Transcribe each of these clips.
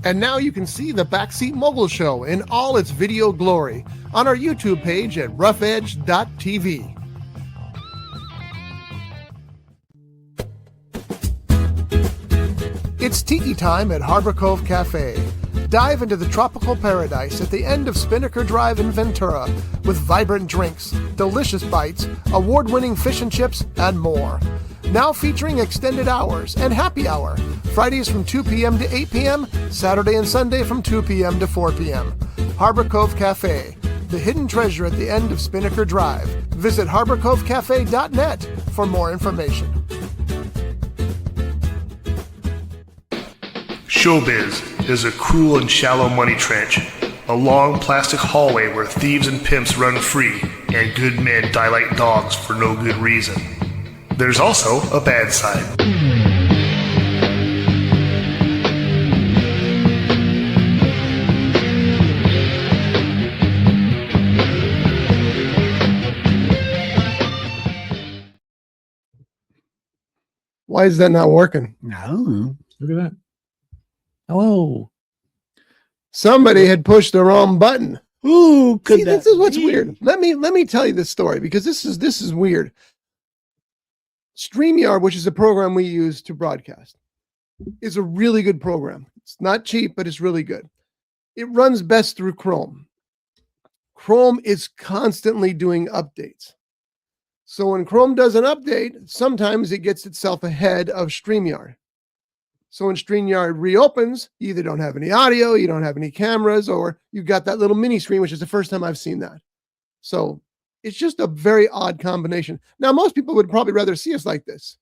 And now you can see the Backseat Mogul Show in all its video glory on our YouTube page at roughedge.tv. It's tiki time at Harbor Cove Cafe. Dive into the tropical paradise at the end of Spinnaker Drive in Ventura with vibrant drinks, delicious bites, award-winning fish and chips, and more. Now featuring extended hours and happy hour. Fridays from 2 p.m. to 8 p.m., Saturday and Sunday from 2 p.m. to 4 p.m. Harbor Cove Cafe, the hidden treasure at the end of Spinnaker Drive. Visit harborcovecafe.net for more information. Showbiz is a cruel and shallow money trench, a long plastic hallway where thieves and pimps run free and good men die like dogs for no good reason. There's also a bad side. Why is that not working? No. Look at that. Hello. Somebody had pushed the wrong button. Ooh, See, this is what's weird. Let me tell you this story because this is weird. StreamYard, which is a program we use to broadcast, is a really good program. It's not cheap, but it's really good. It runs best through Chrome. Chrome is constantly doing updates. So when Chrome does an update, sometimes it gets itself ahead of StreamYard. So when StreamYard reopens, you either don't have any audio, you don't have any cameras, or you've got that little mini screen, which is the first time I've seen that. So it's just a very odd combination. Now, most people would probably rather see us like this,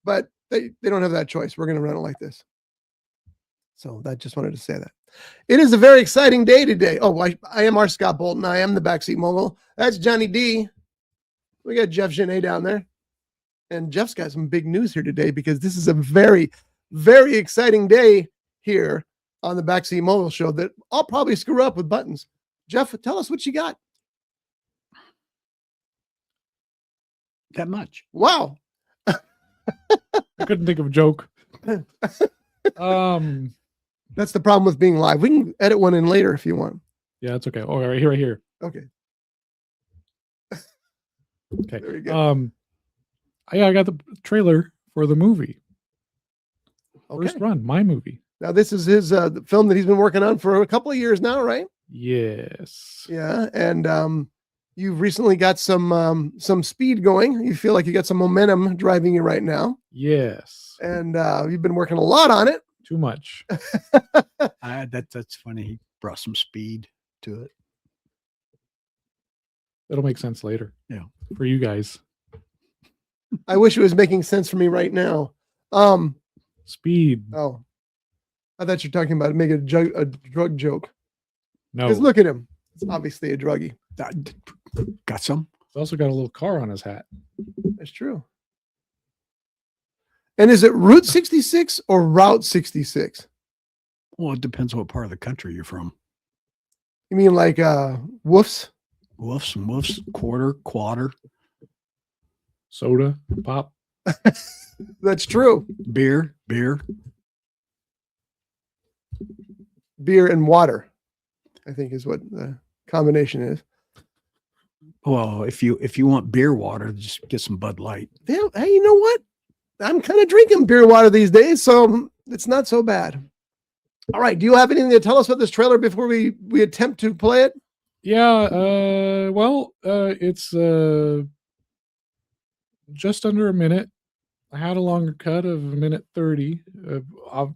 but they don't have that choice. We're going to run it like this. So I just wanted to say that. It is a very exciting day today. Oh, I am our Scott Bolton. I am the Backseat Mogul. That's Johnny D. We got Jeff Genet down there. And Jeff's got some big news here today because this is a very, very exciting day here on the Backseat Mogul Show that I'll probably screw up with buttons. Jeff, tell us what you got. That much. Wow. I couldn't think of a joke. That's the problem with being live. We can edit one in later if you want. Yeah, it's okay. Oh, right here. Okay. Okay. There you go. I got the trailer for the movie. Okay. First run, my movie. Now this is his the film that he's been working on for a couple of years now, right? Yes. Yeah, and you've recently got some speed going. You feel like you got some momentum driving you right now. Yes. And you've been working a lot on it. Too much. That's funny. He brought some speed to it. It'll make sense later. Yeah. For you guys. I wish it was making sense for me right now. Speed. Oh, I thought you were talking about making a drug joke. No. Because look at him. It's obviously a druggie. Got some? He's also got a little car on his hat. That's true. And is it Route 66 or Route 66? Well, it depends what part of the country you're from. You mean like woofs? Woofs and woofs, quarter, Soda, pop. That's true. beer. Beer and water, I think is what the combination is. Well, if you want beer water, just get some Bud Light. Yeah, hey, you know what? I'm kind of drinking beer water these days, so it's not so bad. All right. Do you have anything to tell us about this trailer before we attempt to play it? Yeah, it's just under a minute. I had a longer cut of a minute 30. I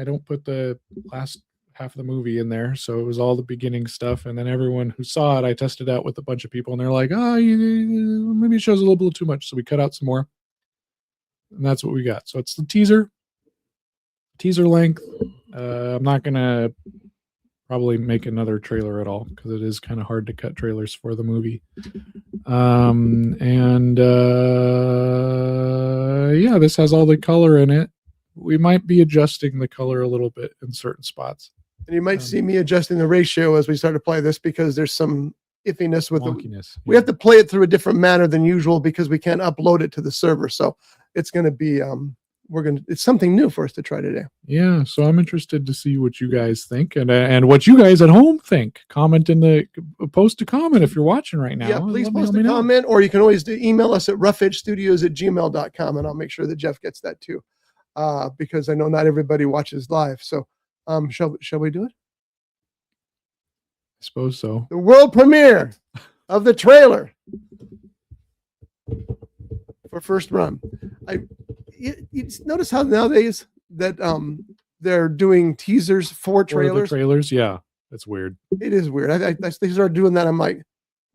don't put the last half of the movie in there, so it was all the beginning stuff. And then everyone who saw it, I tested out with a bunch of people, and they're like, maybe it shows a little bit too much. So we cut out some more, and that's what we got. So it's the teaser length. I'm not gonna probably make another trailer at all because it is kind of hard to cut trailers for the movie. Yeah, this has all the color in it. We might be adjusting the color a little bit in certain spots. And you might see me adjusting the ratio as we start to play this because there's some iffiness with wonkiness. We have to play it through a different manner than usual because we can't upload it to the server. So it's going to be it's something new for us to try today. Yeah, so I'm interested to see what you guys think and what you guys at home think. Comment post a comment if you're watching right now. Yeah, please Let post me a know. comment, or you can always email us at roughedgestudios@gmail.com, and I'll make sure that Jeff gets that too, because I know not everybody watches live. So, shall we do it? I suppose so. The world premiere of the trailer for First Run. You notice how nowadays that they're doing teasers for trailers. Yeah, that's weird. It is weird. I started doing that. I'm like,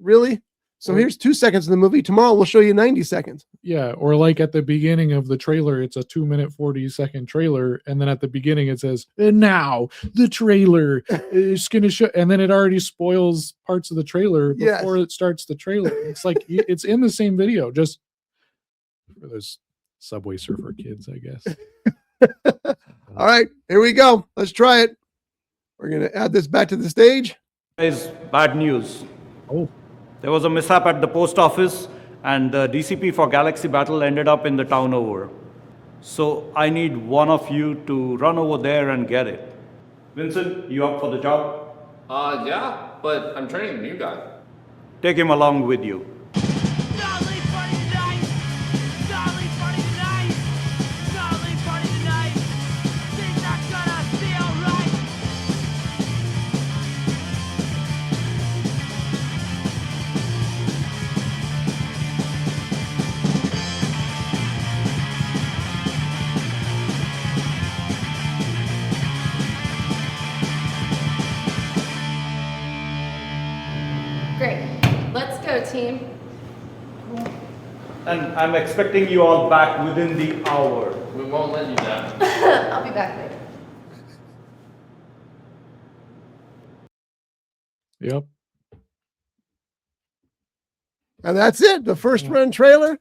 really? So here's 2 seconds of the movie. Tomorrow we'll show you 90 seconds. Yeah, or like at the beginning of the trailer, it's a 2-minute 40-second trailer, and then at the beginning it says, "And now the trailer is going to show," and then it already spoils parts of the trailer before it starts the trailer. It's like it's in the same video, just for those Subway Surfer kids, I guess. All right, here we go. Let's try it. We're going to add this back to the stage. Is bad news. Oh. There was a mishap at the post office, and the DCP for Galaxy Battle ended up in the town over. So I need one of you to run over there and get it. Vincent, you up for the job? Yeah, but I'm training the new guy. Take him along with you. Great. Let's go, team. And I'm expecting you all back within the hour. We won't let you down. I'll be back later. Yep. And that's it. The First Run trailer.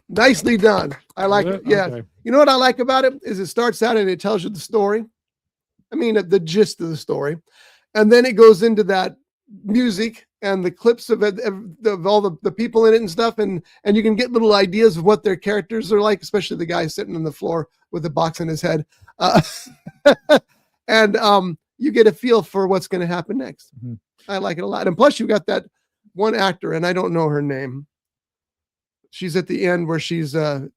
Nicely done. I like it. Yeah. Okay. You know what I like about it is it starts out and it tells you the story. I mean, the gist of the story. And then it goes into that music and the clips of it, of all the people in it and stuff. And you can get little ideas of what their characters are like, especially the guy sitting on the floor with the box in his head. And you get a feel for what's going to happen next. Mm-hmm. I like it a lot. And plus you got that one actor, and I don't know her name. She's at the end where he says,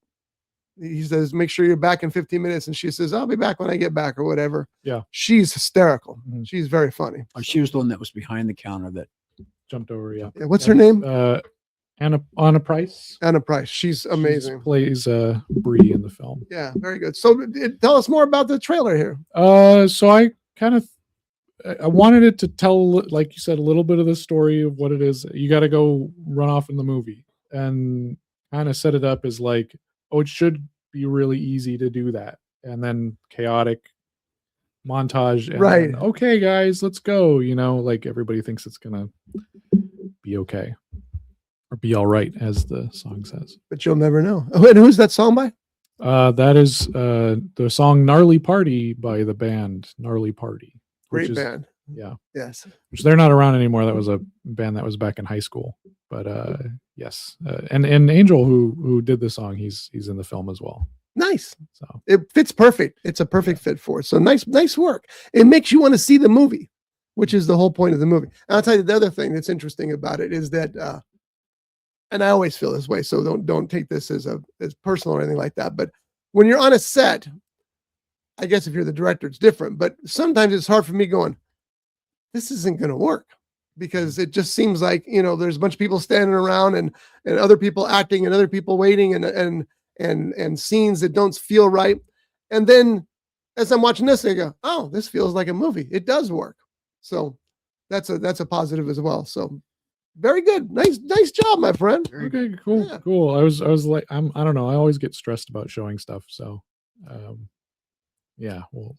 "Make sure you're back in 15 minutes." And she says, "I'll be back when I get back," or whatever. Yeah. She's hysterical. Mhm. She's very funny. Oh, she was the one that was behind the counter that Jumped over, yeah. Yeah, what's her name? Anna Price. Anna Price. She's amazing. She plays Bree in the film. Yeah, very good. So tell us more about the trailer here. So I kind of I wanted it to tell, like you said, a little bit of the story of what it is. You got to go run off in the movie and kind of set it up as like, oh, it should be really easy to do that. And then chaotic montage. And Right. then, okay, guys, let's go. You know, like everybody thinks it's going to be okay or be all right, as the song says. But you'll never know. Oh, and who's that song by? That is the song Gnarly Party by the band Gnarly Party. Great band. Yeah. Yes. Which they're not around anymore. That was a band that was back in high school. But yes. And Angel who did the song, he's in the film as well. Nice. So It fits perfect. It's a perfect fit for it. So nice work. It makes you want to see the movie, which is the whole point of the movie. And I'll tell you the other thing that's interesting about it is that and I always feel this way, so don't take this as personal or anything like that. But when you're on a set, I guess if you're the director, it's different. But sometimes it's hard for me going, this isn't going to work, because it just seems like, you know, there's a bunch of people standing around and other people acting and other people waiting and scenes that don't feel right. And then as I'm watching this, I go, oh, this feels like a movie. It does work. So that's a positive as well. So very good. Nice job, my friend. okay, cool, Yeah. cool. I was like, I don't know. I always get stressed about showing stuff. So yeah, we'll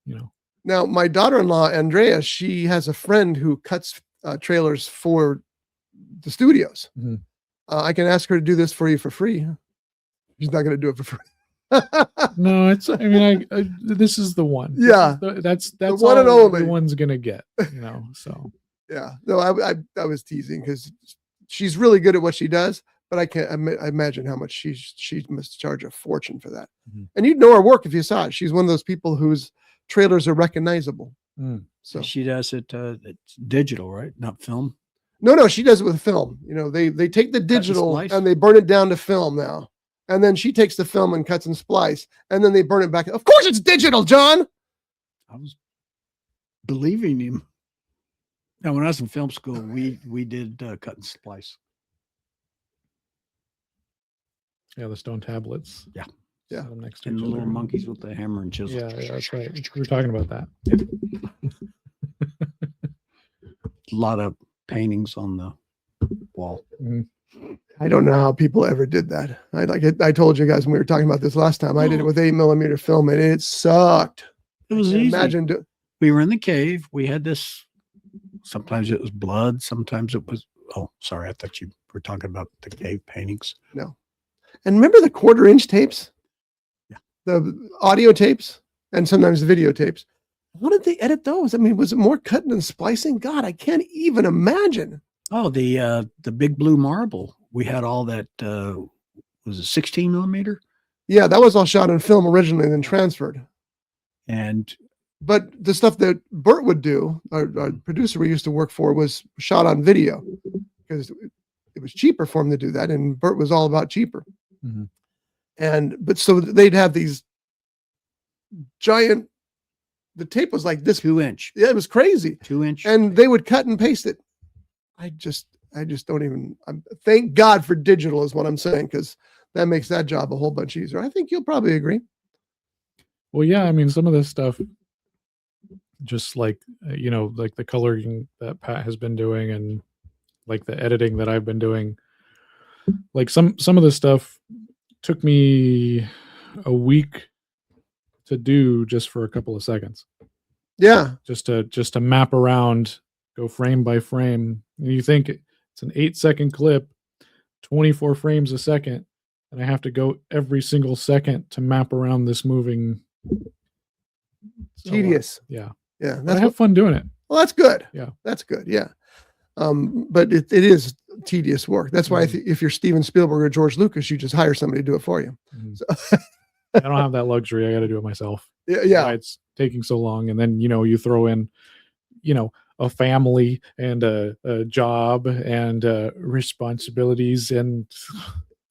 you know. Now, my daughter-in-law, Andrea, she has a friend who cuts trailers for the studios. Mhm. I can ask her to do this for you for free. She's not going to do it for free. No, it's. I mean, I this is the one. This Yeah. is that's one and all only. everyone's gonna get. You know. So Yeah. No, I was teasing because she's really good at what she does, but I can't I imagine how much she must charge a fortune for that. Mhm. And you'd know her work if you saw it. She's one of those people whose trailers are recognizable. So She does it. It's digital, right? Not film. no, she does it with film. You know, they take the digital splice? and they burn it down to film now. And then she takes the film and cuts and splice, and then they burn it back. Of course it's digital, John. I was believing him. Now, when I was in film school, we did cut and splice. Yeah, the stone tablets. Yeah. Yeah. Set 'em next to And each the little other. monkeys with the hammer and chisel. Yeah, that's right. We were talking about that. A lot of paintings on the wall. I don't know how people ever did that. I told you guys when we were talking about this last time. I did it with 8mm film, and it sucked. It was Can't easy. Imagine We were in the cave. We had this. Sometimes it was blood. Sometimes it was. Oh, sorry. I thought you were talking about the cave paintings. And remember the 1/4-inch tapes? Yeah. The audio tapes and sometimes the videotapes. How did they edit those? I mean, was it more cutting and splicing? God, I can't even imagine. Oh, the big blue marble. We had all that. Was it 16mm? Yeah, that was all shot on film originally and then transferred. And But the stuff that Bert would do, our producer we used to work for, was shot on video because it was cheaper for him to do that. And Bert was all about cheaper. Mhm. But so they'd have these giant, the tape was like this. 2-inch. Yeah, it was crazy. 2-inch. And they would cut and paste it. I just don't even, thank God for digital is what I'm saying, because that makes that job a whole bunch easier. I think you'll probably agree. Well, yeah, I mean, some of this stuff, just like, like the coloring that Pat has been doing and like the editing that I've been doing, like some of this stuff took me a week to do just for a couple of seconds, Yeah. just to map around, go frame by frame. And you think it's an 8-second clip, 24 frames a second, and I have to go every single second to map around this moving. Tedious. Yeah. Yeah. But I have fun doing it. Well, that's good. Yeah. That's good. Yeah. But it is tedious work. That's why if you're Steven Spielberg or George Lucas, you just hire somebody to do it for you. Mhm. So, I don't have that luxury. I got to do it myself. yeah. That's why it's taking so long. And then, you throw in, a family and a job and responsibilities. And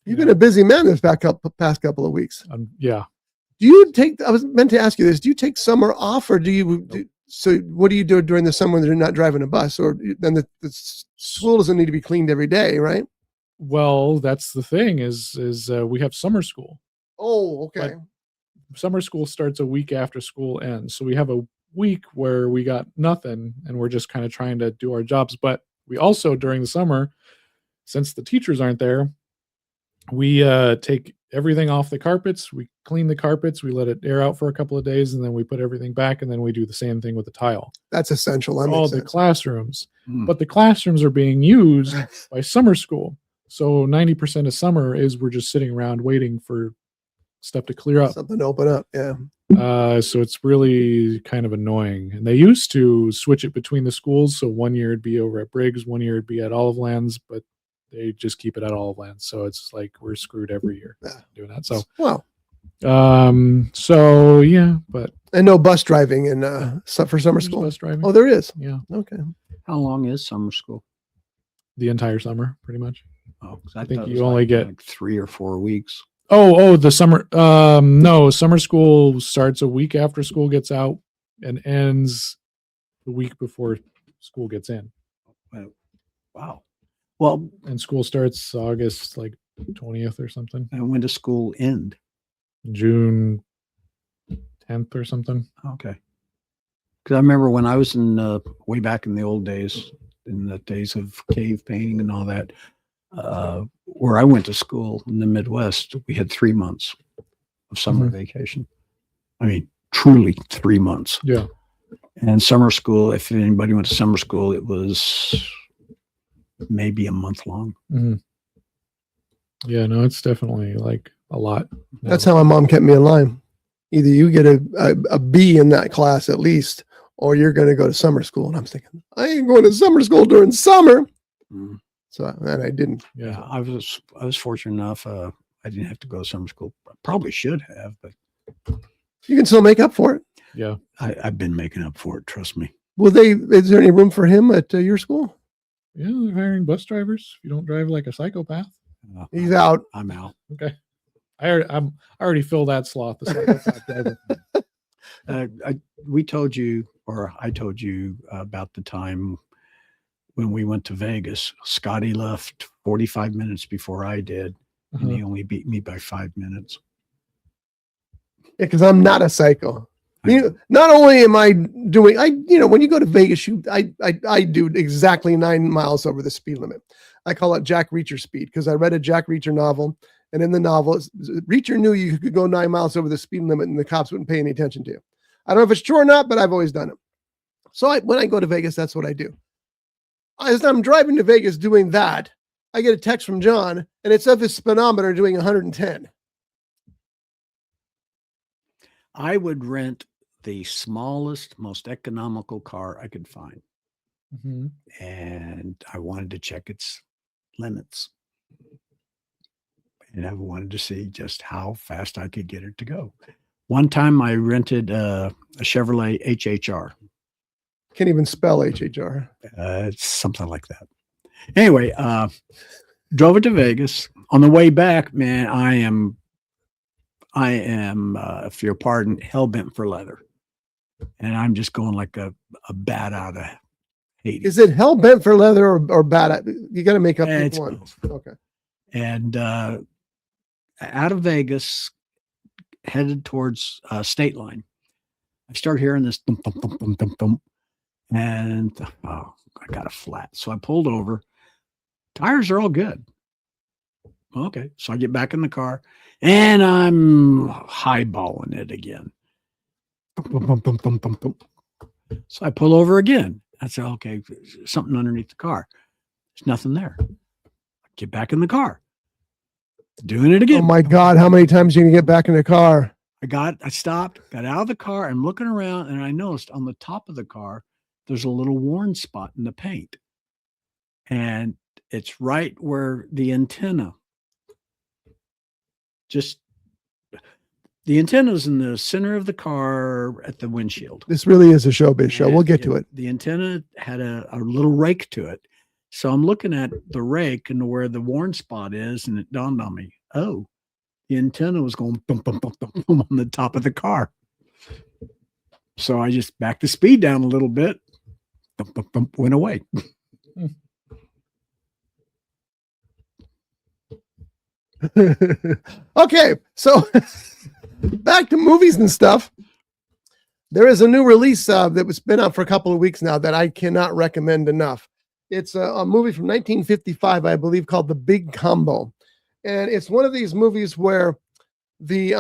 You've been a busy man this past couple of weeks. yeah. Do you take, I was meant to ask you this, do you take summer off or so what do you do during the summer when you're not driving a bus? Or then the school doesn't need to be cleaned every day, right? Well, that's the thing is we have summer school. Oh, okay. Summer school starts a week after school ends. So we have a week where we got nothing and we're just kind of trying to do our jobs. But we also, during the summer, since the teachers aren't there, we take everything off the carpets. We clean the carpets. We let it air out for a couple of days, and then we put everything back. And then we do the same thing with the tile. That's essential. That All makes the sense. classrooms, Mm. but the classrooms are being used by summer school. So 90% of summer is we're just sitting around waiting for stuff to clear up. Something to open up. Yeah. So it's really kind of annoying. And they used to switch it between the schools. So 1 year it'd be over at Briggs, 1 year it'd be at Olive Lands, but they just keep it at Olive Lands. So it's like we're screwed every year Yeah. doing that. So, Well, so yeah, but and no bus driving in for summer there's school. bus driving. Oh, there is. Yeah, Okay. How long is summer school? the entire summer, pretty much. Oh, 'cause I think thought it you was only get- like 3 or 4 weeks. Oh, the summer. No, summer school starts a week after school gets out and ends the week before school gets in. Wow. Well, And school starts August like 20th or something, and when does school end? June 10th or something. Okay. Because I remember when I was in way back in the old days, in the days of cave painting and all that, where I went to school in the Midwest, we had 3 months of summer Mhm. vacation. I mean, truly 3 months. Yeah. And summer school, if anybody went to summer school, it was maybe a month long. Mhm. Yeah, no, it's definitely like a lot. now. That's how my mom kept me in line. Either you get a B in that class at least, or you're going to go to summer school. And I'm thinking, I ain't going to summer school during summer. Mm. So, and I didn't. Yeah, I was fortunate enough. I didn't have to go to summer school. Probably should have, but You can still make up for it. Yeah. I've been making up for it. Trust me. Is there any room for him at your school? Yeah, they're hiring bus drivers. If you don't drive like a psychopath. He's out. I'm out. Okay. I already filled that slot. The psychopath driver. We told you, or I told you about the time when we went to Vegas. Scotty left 45 minutes before I did, and he only beat me by 5 minutes. Yeah, because I'm not a psycho. Not only am I doing, when you go to Vegas, I do exactly 9 miles over the speed limit. I call it Jack Reacher speed because I read a Jack Reacher novel, and in the novel, Reacher knew you could go 9 miles over the speed limit, and the cops wouldn't pay any attention to you. I don't know if it's true or not, but I've always done it. So when I go to Vegas, that's what I do. As I'm driving to Vegas doing that, I get a text from John, and it's of his speedometer doing 110. I would rent the smallest, most economical car I could find. Mhm. And I wanted to check its limits. And I wanted to see just how fast I could get it to go. One time I rented a Chevrolet HHR. Can't even spell HHR. It's something like that. Anyway, drove it to Vegas. On the way back, man, I am, if you're pardon, hell bent for leather. And I'm just going like a bat out of Hades. Is it hell bent for leather or bad? You got to make up It's one. both. Okay. And out of Vegas, headed towards State Line, I start hearing this thump, thump, thump, thump, thump, thump, and I got a flat. So I pulled over. Tires are all good. Okay. So I get back in the car and I'm highballing it again. Thump, thump, thump, thump, thump, thump. So I pull over again. I said, okay, something underneath the car. There's nothing there. Get back in the car. Doing it again. Oh my God. How many times are you going to get back in the car? I stopped, got out of the car. I'm looking around and I noticed on the top of the car, there's a little worn spot in the paint. And it's right where the antenna, the antenna's in the center of the car at the windshield. This really is a showbiz show. We'll get to it. The antenna had a little rake to it. So I'm looking at the rake and where the worn spot is, and it dawned on me, oh, the antenna was going boom, boom, boom, boom, boom on the top of the car. So I just backed the speed down a little bit, boom, boom, boom, went away. Okay, so back to movies and stuff. There is a new release that was been out for a couple of weeks now that I cannot recommend enough. It's a movie from 1955, I believe, called The Big Combo. And it's one of these movies where the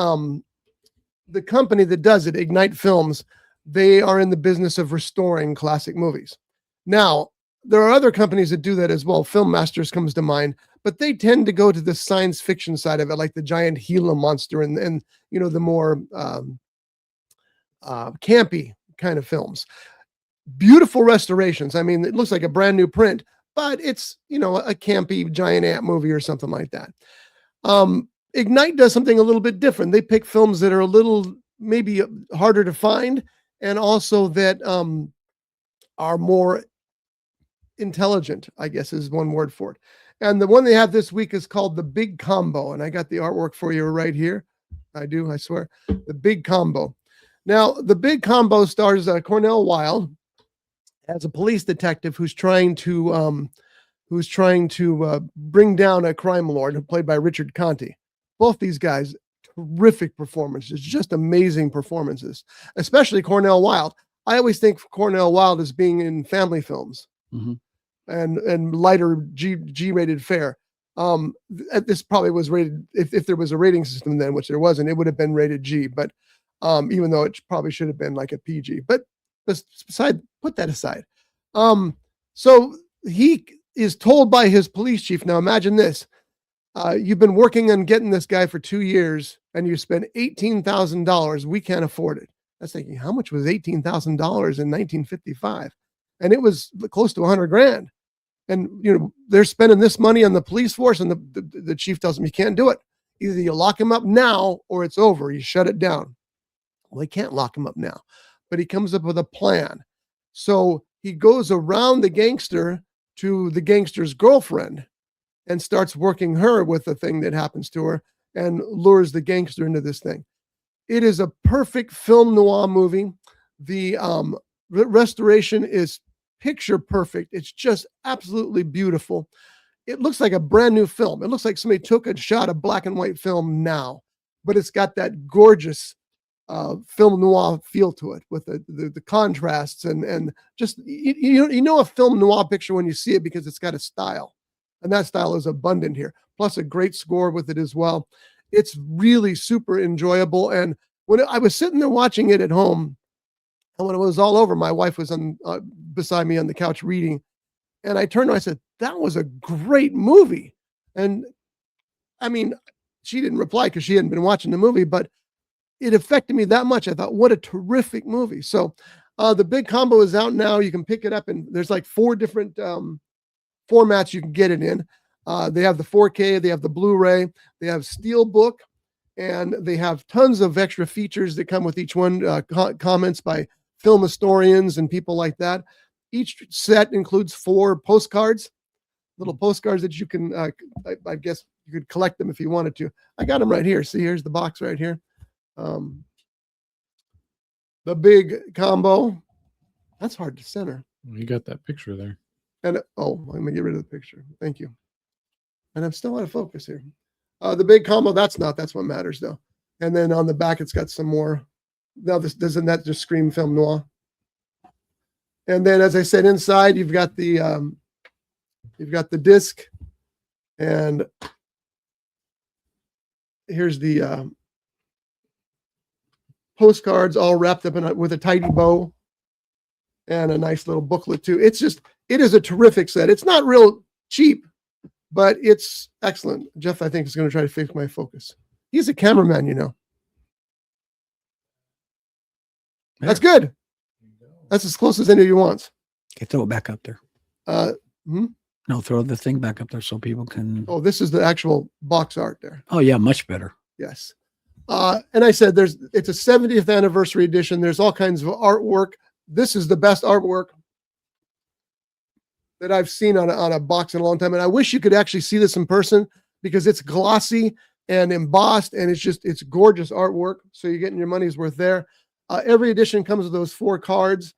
company that does it, Ignite Films, they are in the business of restoring classic movies. Now, there are other companies that do that as well. Film Masters comes to mind, but they tend to go to the science fiction side of it, like the giant Gila monster and you know, the more campy kind of films. Beautiful restorations. I mean, it looks like a brand new print, but it's, you know, a campy giant ant movie or something like that. Ignite does something a little bit different. They pick films that are a little maybe harder to find, and also that are more intelligent, I guess is one word for it. And the one they have this week is called The Big Combo. And I got the artwork for you right here. I do, I swear. The Big Combo. Now, The Big Combo stars Cornell Wilde as a police detective who's trying to bring down a crime lord played by Richard Conte. Both these guys, terrific performances, just amazing performances, especially Cornell Wilde. I always think Cornell Wilde as being in family films. Mm-hmm. And lighter G-rated fare. This probably was rated, if there was a rating system then, which there wasn't, it would have been rated G, but even though it probably should have been like a PG. But put that aside. So he is told by his police chief, now imagine this, you've been working on getting this guy for 2 years and you spent $18,000. We can't afford it. I was thinking, how much was $18,000 in 1955? And it was close to $100,000. And they're spending this money on the police force, and the chief tells them you can't do it. Either you lock him up now or it's over. You shut it down. Well, they can't lock him up now, but he comes up with a plan. So he goes around the gangster to the gangster's girlfriend and starts working her with the thing that happens to her and lures the gangster into this thing. It is a perfect film noir movie. The restoration is picture perfect. It's just absolutely beautiful. It looks like a brand new film. It looks like somebody took and shot a black and white film now, but it's got that gorgeous film noir feel to it with the contrasts and just a film noir picture when you see it because it's got a style, and that style is abundant here. Plus a great score with it as well. It's really super enjoyable. And when I was sitting there watching it at home, and when it was all over, my wife was beside me on the couch reading, and I turned to her, I said, "That was a great movie." And I mean, she didn't reply because she hadn't been watching the movie, but it affected me that much. I thought, what a terrific movie. So the big combo is out now. You can pick it up, and there's like 4 different formats you can get it in. They have the 4K, they have the Blu-ray, they have Steelbook, and they have tons of extra features that come with each one, comments by film historians and people like that. Each set includes 4 postcards, little postcards that you can, I guess you could collect them if you wanted to. I got them right here. See, here's the box right here. The big combo. That's hard to center. You got that picture there. And let me get rid of the picture. Thank you. And I'm still out of focus here. The big combo, that's what matters though. And then on the back, it's got some more. Now doesn't that just scream film noir? And then, as I said, inside you've got the disc, and here's the postcards all wrapped up with a tidy bow and a nice little booklet too. It is a terrific set. It's not real cheap, but it's excellent. Jeff, I think, is going to try to fix my focus. He's a cameraman, That's good. That's as close as any of you wants. Okay, throw it back up there. No, throw the thing back up there so people can. Oh, this is the actual box art there. Oh yeah, much better. Yes. And I said it's a 70th anniversary edition. There's all kinds of artwork. This is the best artwork that I've seen on a box in a long time. And I wish you could actually see this in person because it's glossy and embossed, and it's gorgeous artwork. So you're getting your money's worth there. Every edition comes with those 4 cards.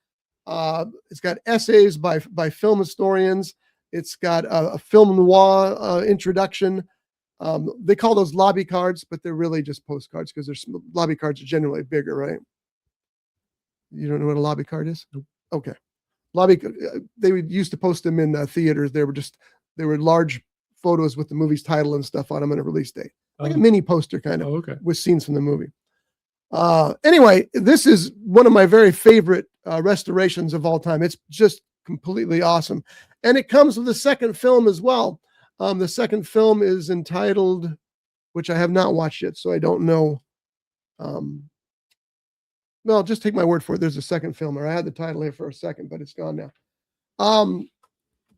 It's got essays by film historians. It's got a film noir introduction. They call those lobby cards, but they're really just postcards because lobby cards are generally bigger, right? You don't know what a lobby card is? Okay. They used to post them in theaters. They were large photos with the movie's title and stuff on them and a release date. Like a mini poster kind of with scenes from the movie. Anyway, this is one of my very favorite restorations of all time. It's just completely awesome. And it comes with a second film as well. The second film is entitled, which I have not watched yet, so I don't know. Well, just take my word for it. There's a second film, or I had the title here for a second, but it's gone now.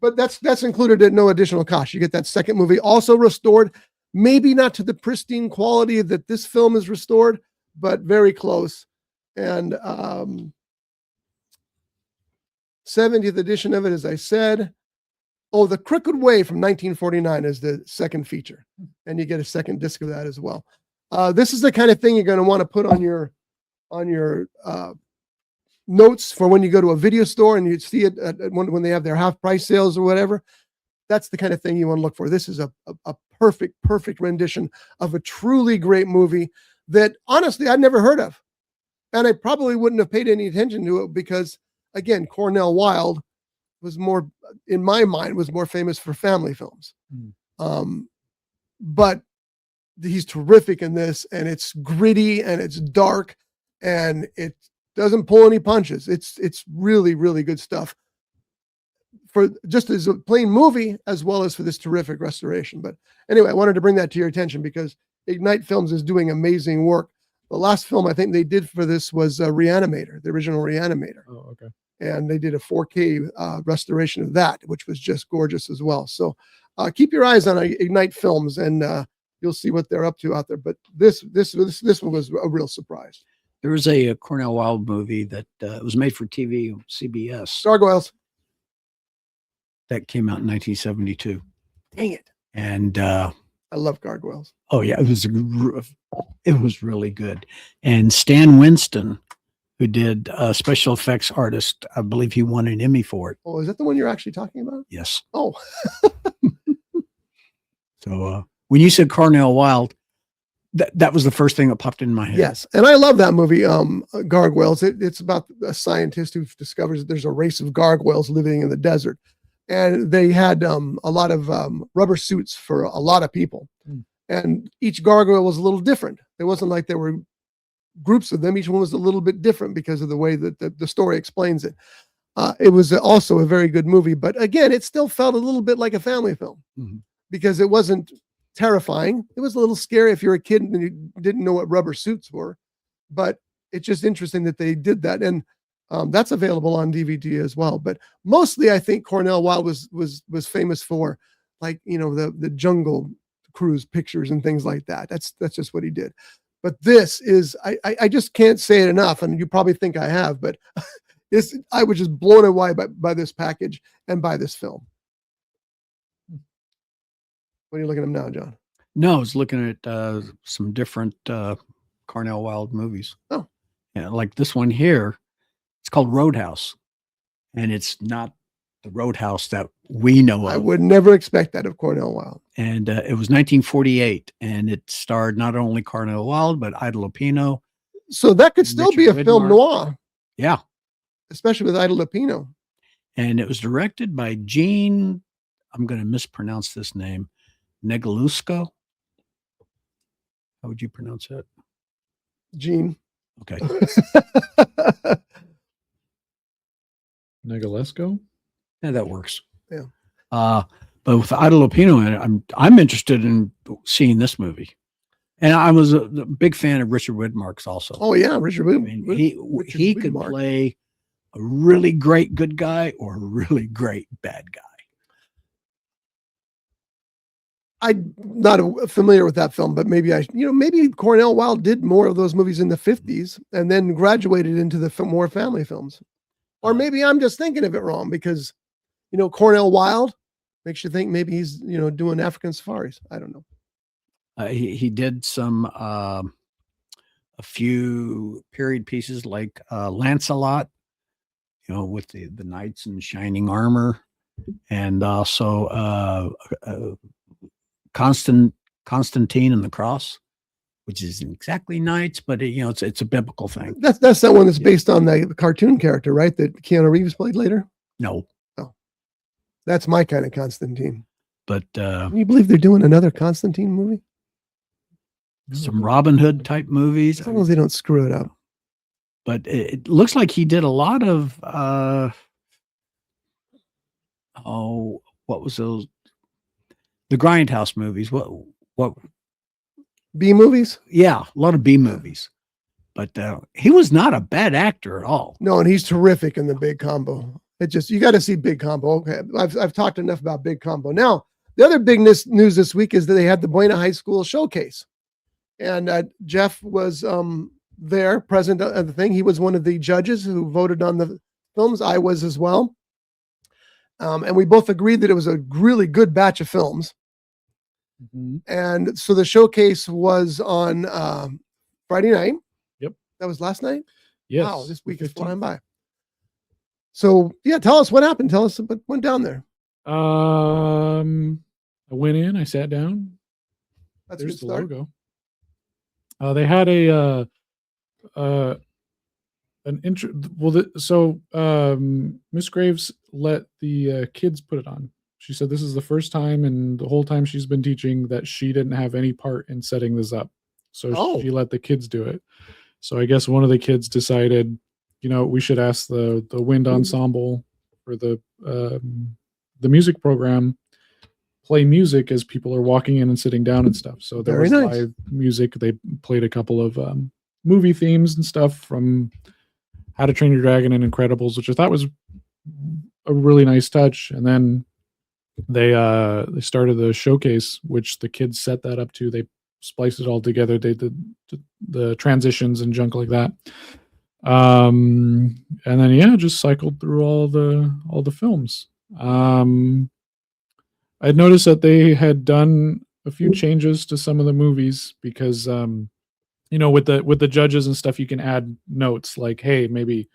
But that's included at no additional cost. You get that second movie also restored, maybe not to the pristine quality that this film is restored, but very close. And 70th edition of it, as I said. Oh, The Crooked Way from 1949 is the second feature. And you get a second disc of that as well. This is the kind of thing you're going to want to put on your notes for when you go to a video store and you see it when they have their half price sales or whatever. That's the kind of thing you want to look for. This is a perfect rendition of a truly great movie that honestly I'd never heard of. And I probably wouldn't have paid any attention to it because, again, Cornell Wilde was more, in my mind, was more famous for family films. But he's terrific in this, and it's gritty and it's dark and it doesn't pull any punches. It's really, really good stuff for just as a plain movie as well as for this terrific restoration. But anyway, I wanted to bring that to your attention because Ignite Films is doing amazing work. The last film I think they did for this was Reanimator, the original Reanimator. Oh, okay. And they did a 4K restoration of that, which was just gorgeous as well. So keep your eyes on Ignite Films, and you'll see what they're up to out there. But this one was a real surprise. There was a Cornell Wilde movie that was made for TV, CBS, Gargoyles. that came out in 1972. Dang it! And I love Gargoyles. oh yeah, it was really good. And Stan Winston, who did special effects artist, I believe he won an Emmy for it. Oh, is that the one you're actually talking about? Yes. Oh, So when you said Cornell Wilde, that was the first thing that popped in my head. yes. And I love that movie, Gargoyles. It's about a scientist who discovers that there's a race of gargoyles living in the desert. And they had a lot of rubber suits for a lot of people. And each gargoyle was a little different. It wasn't like there were groups of them. Each one was a little bit different because of the way that the story explains it. It was also a very good movie. But again, it still felt a little bit like a family film because it wasn't terrifying. It was a little scary if you're a kid and you didn't know what rubber suits were. But it's just interesting that they did that. And that's available on DVD as well. But mostly, I think Cornell Wilde was famous for, like, the Jungle Cruise pictures and things like that. That's just what he did. But this is, I just can't say it enough, and you probably think I have, but I was just blown away by this package and by this film. What are you looking at now, John? No, I was looking at some different Cornell Wilde movies. Oh, yeah, like this one here. It's called Roadhouse, and it's not the Roadhouse that we know of. I would never expect that of Cornell Wilde. And it was 1948, and it starred not only Cornell Wilde but Ida Lupino. So that could still be a Richard film Widmark. noir, Yeah, especially with Ida Lupino. and it was directed by Gene. I'm going to mispronounce this name, Neglusco. How would you pronounce that? Gene. Okay. Negalesco? Yeah, that works. Yeah. But with Ida Lupino in it, I'm interested in seeing this movie. And I was a big fan of Richard Widmark's also. Oh yeah, Richard. I mean, he could play a really great good guy or a really great bad guy. I'm not familiar with that film, but maybe maybe Cornell Wilde did more of those movies in the 50s and then graduated into the more family films. Or maybe I'm just thinking of it wrong because, Cornell Wilde makes you think maybe he's, doing African safaris. I don't know. He did some, a few period pieces like Lancelot, with the knights in shining armor, and also Constantine and the Cross, which isn't exactly knights, but it's a biblical thing. That's that one that's based on the cartoon character, right? That Keanu Reeves played later. No, That's my kind of Constantine. but Can you believe they're doing another Constantine movie? some Robin Hood type movies. As long as they don't screw it up. But it looks like he did a lot of what was those? The Grindhouse movies. What? B movies? Yeah, a lot of B movies. But he was not a bad actor at all. No, and he's terrific in the Big Combo. You got to see Big Combo. Okay, I've talked enough about Big Combo. Now, the other big news this week is that they had the Buena High School showcase, and Jeff was there, present at the thing. He was one of the judges who voted on the films. I was as well, and we both agreed that it was a really good batch of films. Mm-hmm. And so the showcase was on Friday night. Yep, that was last night. Yes. Wow, this week is flying by. So yeah, tell us what happened. Tell us what went down there. I went in, I sat down. That's There's a the good start. logo. They had an intro. Well, Miss Graves let the kids put it on. She said this is the first time and the whole time she's been teaching that she didn't have any part in setting this up. So she let the kids do it. So I guess one of the kids decided, we should ask the wind ensemble for the music program play music as people are walking in and sitting down and stuff. So there Very was nice. live music. They played a couple of movie themes and stuff from How to Train Your Dragon and Incredibles, which I thought was a really nice touch. And then they started the showcase, which the kids set that up to. They spliced it all together. They did the transitions and junk like that. And then just cycled through all the films. I'd noticed that they had done a few changes to some of the movies because with the judges and stuff, you can add notes like, hey, maybe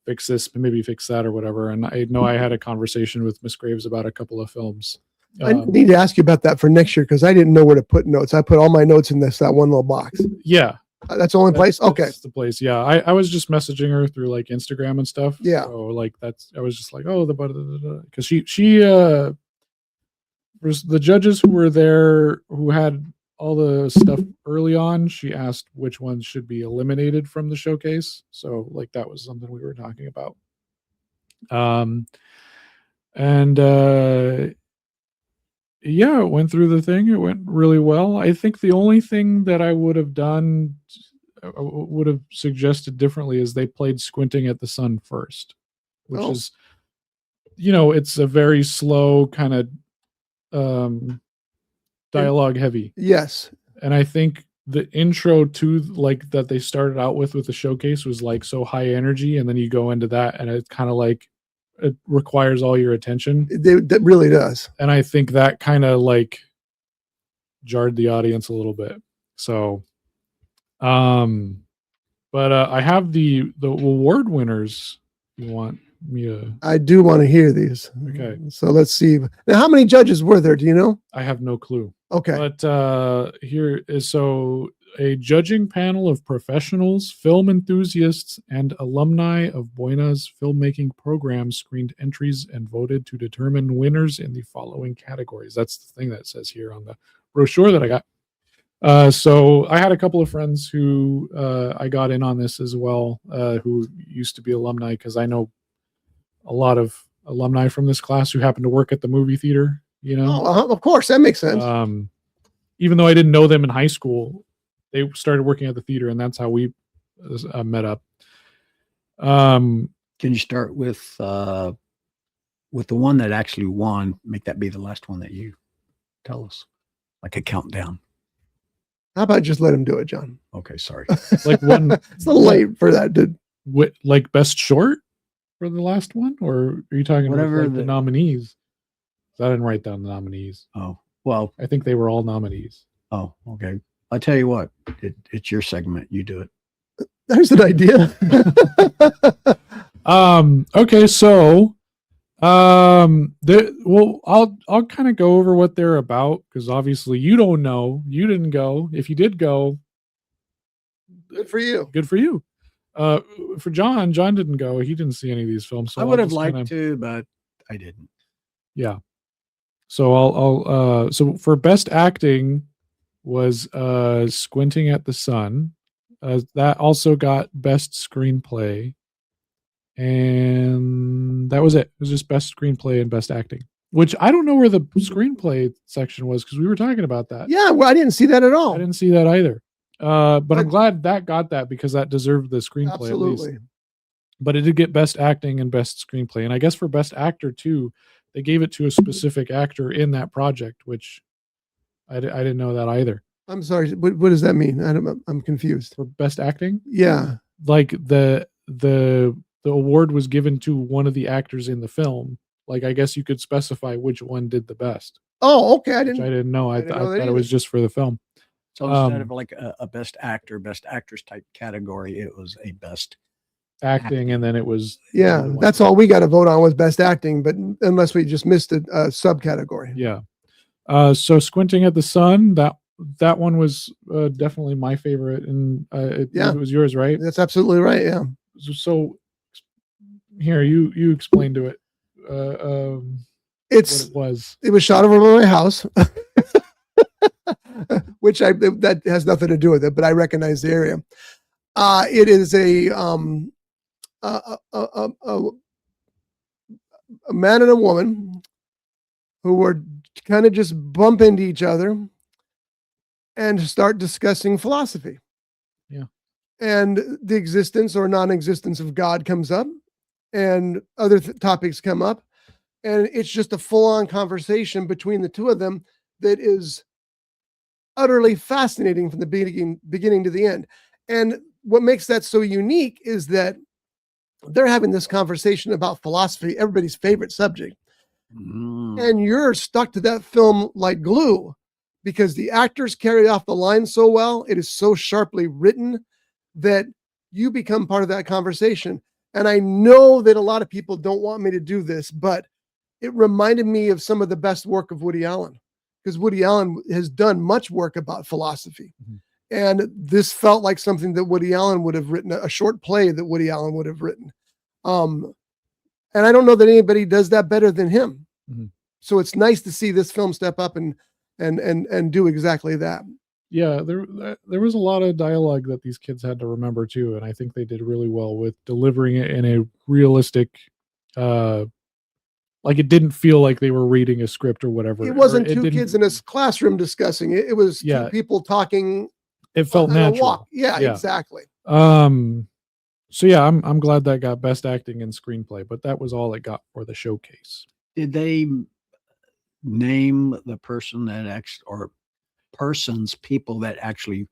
fix this, maybe fix that, or whatever. And I know I had a conversation with Miss Graves about a couple of films. I need to ask you about that for next year because I didn't know where to put notes. I put all my notes in that one little box. Yeah. That's the only place? Okay. That's the place. Yeah. I was just messaging her through like Instagram and stuff. Yeah. So like I was just like, oh, because she was the judges who were there who had all the stuff early on. She asked which ones should be eliminated from the showcase. So like that was something we were talking about. It went through the thing. It went really well. I think the only thing that I would have done, would have suggested differently, is they played Squinting at the Sun first, which is, it's a very slow kind of dialogue heavy. Yes. And I think the intro to like that they started out with the showcase was like so high energy, and then you go into that and it's kind of like it requires all your attention. That really does. And I think that kind of like jarred the audience a little bit. So but I have the award winners. You want me to? I do want to hear these. Okay. So let's see. Now, how many judges were there? Do you know? I have no clue. Okay. But here is a judging panel of professionals, film enthusiasts, and alumni of Buena's filmmaking program screened entries and voted to determine winners in the following categories. That's the thing that says here on the brochure that I got. So I had a couple of friends who I got in on this as well, who used to be alumni, because I know a lot of alumni from this class who happen to work at the movie theater. Of course, that makes sense. Even though I didn't know them in high school, they started working at the theater, and that's how we met up. Can you start with the one that actually won? Make that be the last one that you tell us, like a countdown. How about just let him do it, John? Okay, sorry. Like one, it's a little late for that, dude. Like best short for the last one, or are you talking whatever about like the nominees? I didn't write down the nominees. Oh, well, I think they were all nominees. Oh, okay. I'll tell you what, it's your segment. You do it. There's an idea. Okay, so I'll kind of go over what they're about, because obviously you don't know. You didn't go. If you did go, good for you. Good for you. For John didn't go. He didn't see any of these films. So I would have liked to, but I didn't. Yeah. So I'll so for best acting was Squinting at the Sun. That also got best screenplay. And that was it. It was just best screenplay and best acting, which I don't know where the screenplay section was, because we were talking about that. Yeah, well, I didn't see that at all. I didn't see that either. But I'm glad that got that, because that deserved the screenplay. Absolutely. At least. But it did get best acting and best screenplay. And I guess for best actor too, they gave it to a specific actor in that project, which I didn't know that either. I'm sorry. What does that mean? I'm confused. For best acting? Yeah. Like the award was given to one of the actors in the film. Like, I guess you could specify which one did the best. Oh, okay. I didn't know. I thought it was just for the film. So instead of like a best actor, best actress type category, it was a best acting, and then it was that's all we got to vote on was best acting, but unless we just missed a subcategory. So Squinting at the Sun, that one was definitely my favorite, and it was yours, right? That's absolutely right. Yeah. So here, you explain to it it was shot over my house. Which that has nothing to do with it, but I recognize the area. It is a man and a woman who were kind of just bump into each other and start discussing philosophy. Yeah. and the existence or non-existence of God comes up, and other topics come up, and it's just a full-on conversation between the two of them that is utterly fascinating from the beginning to the end. And what makes that so unique is that they're having this conversation about philosophy, everybody's favorite subject, and you're stuck to that film like glue because the actors carry off the line so well. It is so sharply written that you become part of that conversation. And I know that a lot of people don't want me to do this, but it reminded me of some of the best work of Woody Allen, because Woody Allen has done much work about philosophy. And this felt like something that Woody Allen would have written, a short play that Woody Allen would have written. And I don't know that anybody does that better than him. So it's nice to see this film step up and do exactly that. Yeah, there was a lot of dialogue that these kids had to remember too, and I think they did really well with delivering it in a realistic, like it didn't feel like they were reading a script or whatever. It wasn't two kids in a classroom discussing it. It was two people talking. It felt natural. Yeah, exactly. So yeah, I'm glad that got best acting and screenplay, but that was all it got for the showcase. Did they name the person that actually, or people that actually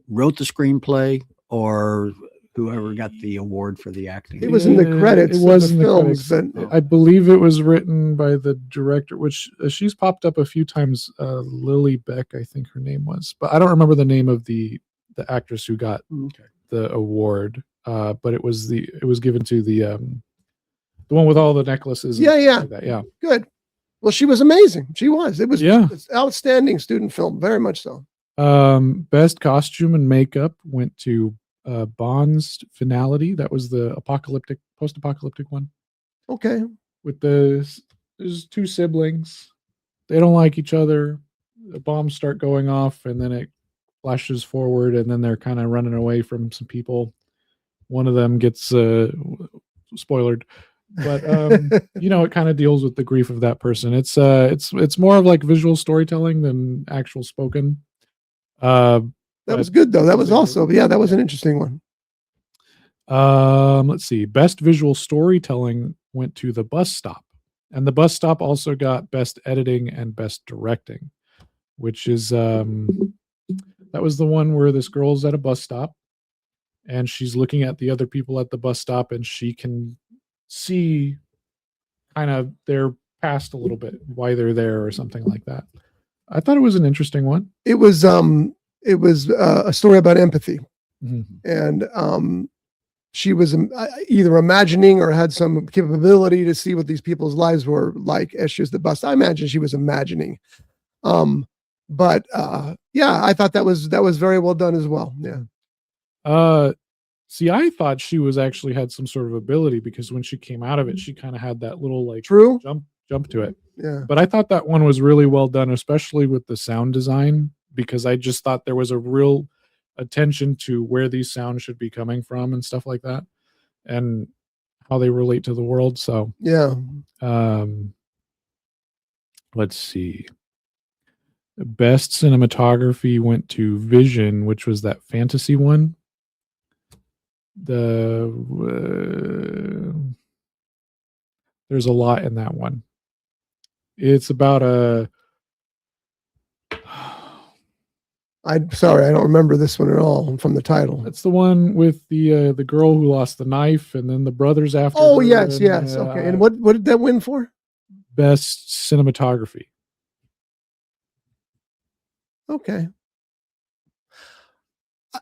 wrote the screenplay, or whoever got the award for the acting? It was in the credits. It was in the films, credits. but I believe it was written by the director, which she's popped up a few times. Lily Beck, I think her name was, but I don't remember the name of the actress who got the award. But it was given to the one with all the necklaces. And yeah. Like that. Yeah. Good. Well, she was amazing. She was. It was it's outstanding student film. Very much so. Best costume and makeup went to Bond's Finality. That was the post-apocalyptic one. Okay. With there's two siblings. They don't like each other. The bombs start going off, and then it flashes forward, and then they're kind of running away from some people. One of them gets spoilered, but it kind of deals with the grief of that person. It's more of like visual storytelling than actual spoken. That was good though. That was also that was an interesting one. Let's see. Best visual storytelling went to The Bus Stop, and The Bus Stop also got best editing and best directing, which is that was the one where this girl's at a bus stop and she's looking at the other people at the bus stop, and she can see kind of their past a little bit, why they're there or something like that. I thought it was an interesting one. It was a story about empathy, and she was either imagining or had some capability to see what these people's lives were like as she was the bus. I imagine she was imagining. But I thought that was very well done as well. Yeah. See, I thought she was actually had some sort of ability, because when she came out of it, she kind of had that little like jump to it. Yeah. But I thought that one was really well done, especially with the sound design, because I just thought there was a real attention to where these sounds should be coming from and stuff like that, and how they relate to the world. So yeah. Let's see. Best cinematography went to Vision, which was that fantasy one. There's a lot in that one. It's about I'm sorry, I don't remember this one at all from the title. That's the one with the girl who lost the knife, and then the brothers after. Oh yes. Okay. And what did that win for? Best cinematography. Okay.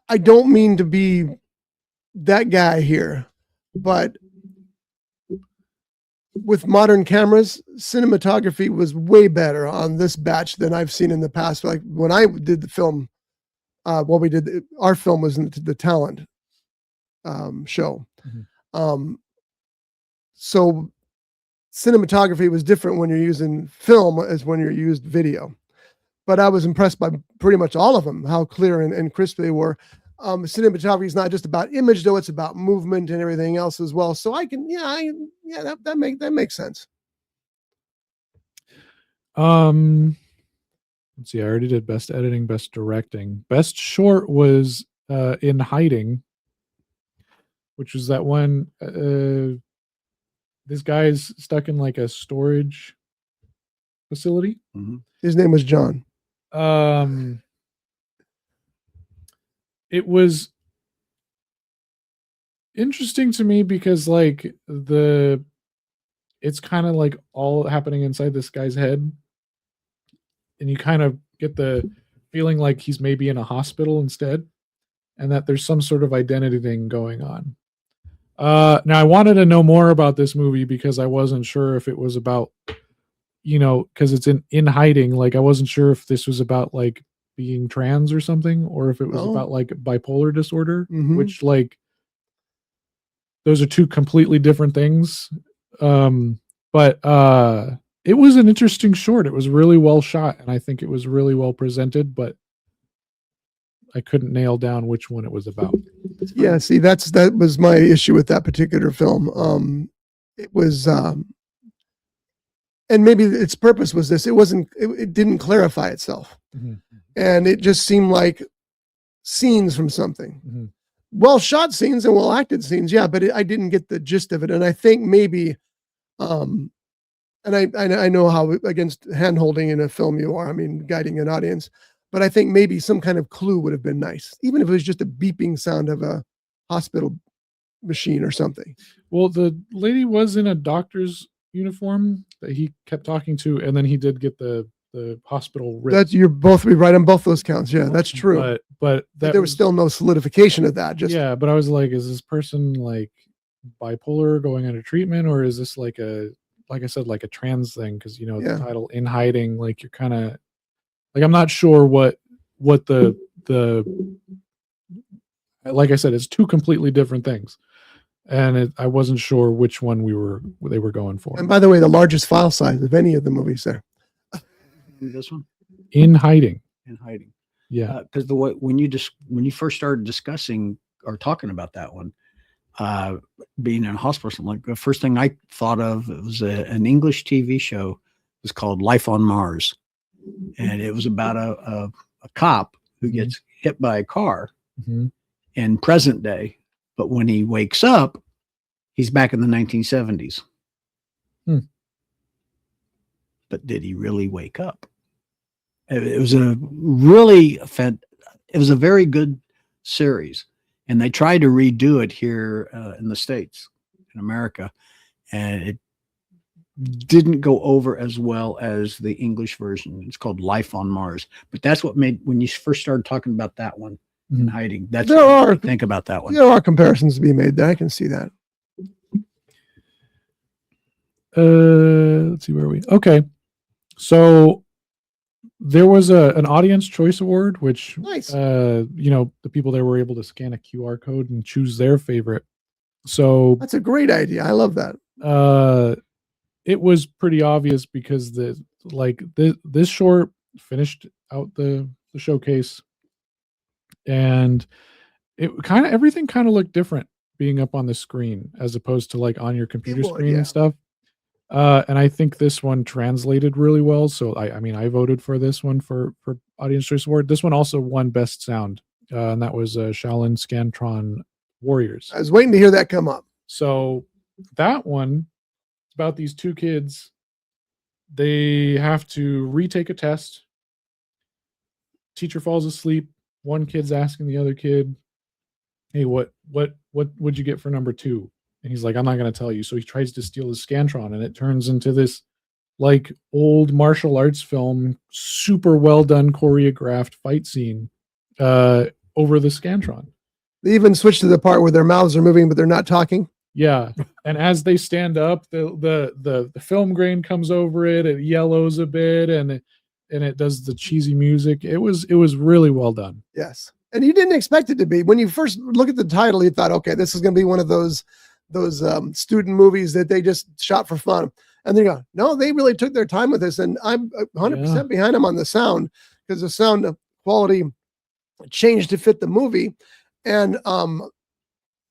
I don't mean to be that guy here, but with modern cameras, cinematography was way better on this batch than I've seen in the past. Like when I did the film, our film was in the talent show. So cinematography was different when you're using film as when you're used video. But I was impressed by pretty much all of them, how clear and crisp they were. Cinematography is not just about image, though; it's about movement and everything else as well. So that makes sense. Let's see. I already did best editing, best directing. Best short was In Hiding, which was that one. This guy's stuck in like a storage facility. His name was John. It was interesting to me because like it's kind of like all happening inside this guy's head, and you kind of get the feeling like he's maybe in a hospital instead, and that there's some sort of identity thing going on. Now I wanted to know more about this movie because I wasn't sure if it was about, because it's in hiding. Like I wasn't sure if this was about like being trans or something, or if it was about like bipolar disorder, which like those are two completely different things. But it was an interesting short. It was really well shot, and I think it was really well presented, but I couldn't nail down which one it was about. Yeah, see, that was my issue with that particular film. It was, and maybe its purpose was this. It didn't clarify itself, and it just seemed like scenes from something. Well shot scenes and well acted scenes, yeah, but I didn't get the gist of it, and I think maybe, and I know how against hand holding in a film you are. I mean, guiding an audience. But I think maybe some kind of clue would have been nice, even if it was just a beeping sound of a hospital machine or something. Well, the lady was in a doctor's uniform that he kept talking to, and then he did get the hospital writ. You're both right on both those counts. Yeah, that's true. But there was still no solidification of that. But I was like, is this person like bipolar going under treatment, or is this like I said, like a trans thing? Because the title In Hiding, like you're kind of like, I'm not sure what the like I said, it's two completely different things, and I wasn't sure which one they were going for. And by the way, the largest file size of any of the movies there. This one, In Hiding. In Hiding. Yeah, because when you first started discussing or talking about that one, being in a hospital, like the first thing I thought of, it was an English TV show. It was called Life on Mars. And it was about a cop who gets hit by a car in present day. But when he wakes up, he's back in the 1970s. But did he really wake up? It was a very good series. And they tried to redo it here in the States, in America. And it didn't go over as well as the English version. It's called Life on Mars. But that's what made, when you first started talking about that one, In Hiding, that's what I think about that one. There are comparisons to be made there. I can see that. Let's see, where are we? Okay. So there was an Audience Choice Award, which, nice. The people there were able to scan a QR code and choose their favorite. So that's a great idea. I love that. It was pretty obvious because this short finished out the showcase, and everything kind of looked different being up on the screen as opposed to like on your computer screen and stuff. And I think this one translated really well. So I voted for this one for Audience Choice Award. This one also won Best Sound, and that was Shaolin Scantron Warriors. I was waiting to hear that come up. So that one, it's about these two kids. They have to retake a test. Teacher falls asleep. One kid's asking the other kid, "Hey, what would you get for number 2?" And he's like, "I'm not going to tell you." So he tries to steal his Scantron, and it turns into this like old martial arts film, super well done choreographed fight scene over the Scantron. They even switched to the part where their mouths are moving, but they're not talking. Yeah. And as they stand up, the film grain comes over it. It yellows a bit, and it does the cheesy music. It was really well done. Yes. And you didn't expect it to be. When you first look at the title, you thought, okay, this is going to be one of those student movies that they just shot for fun. And then you go, no, they really took their time with this. And I'm 100% behind them on the sound, because the sound quality changed to fit the movie. And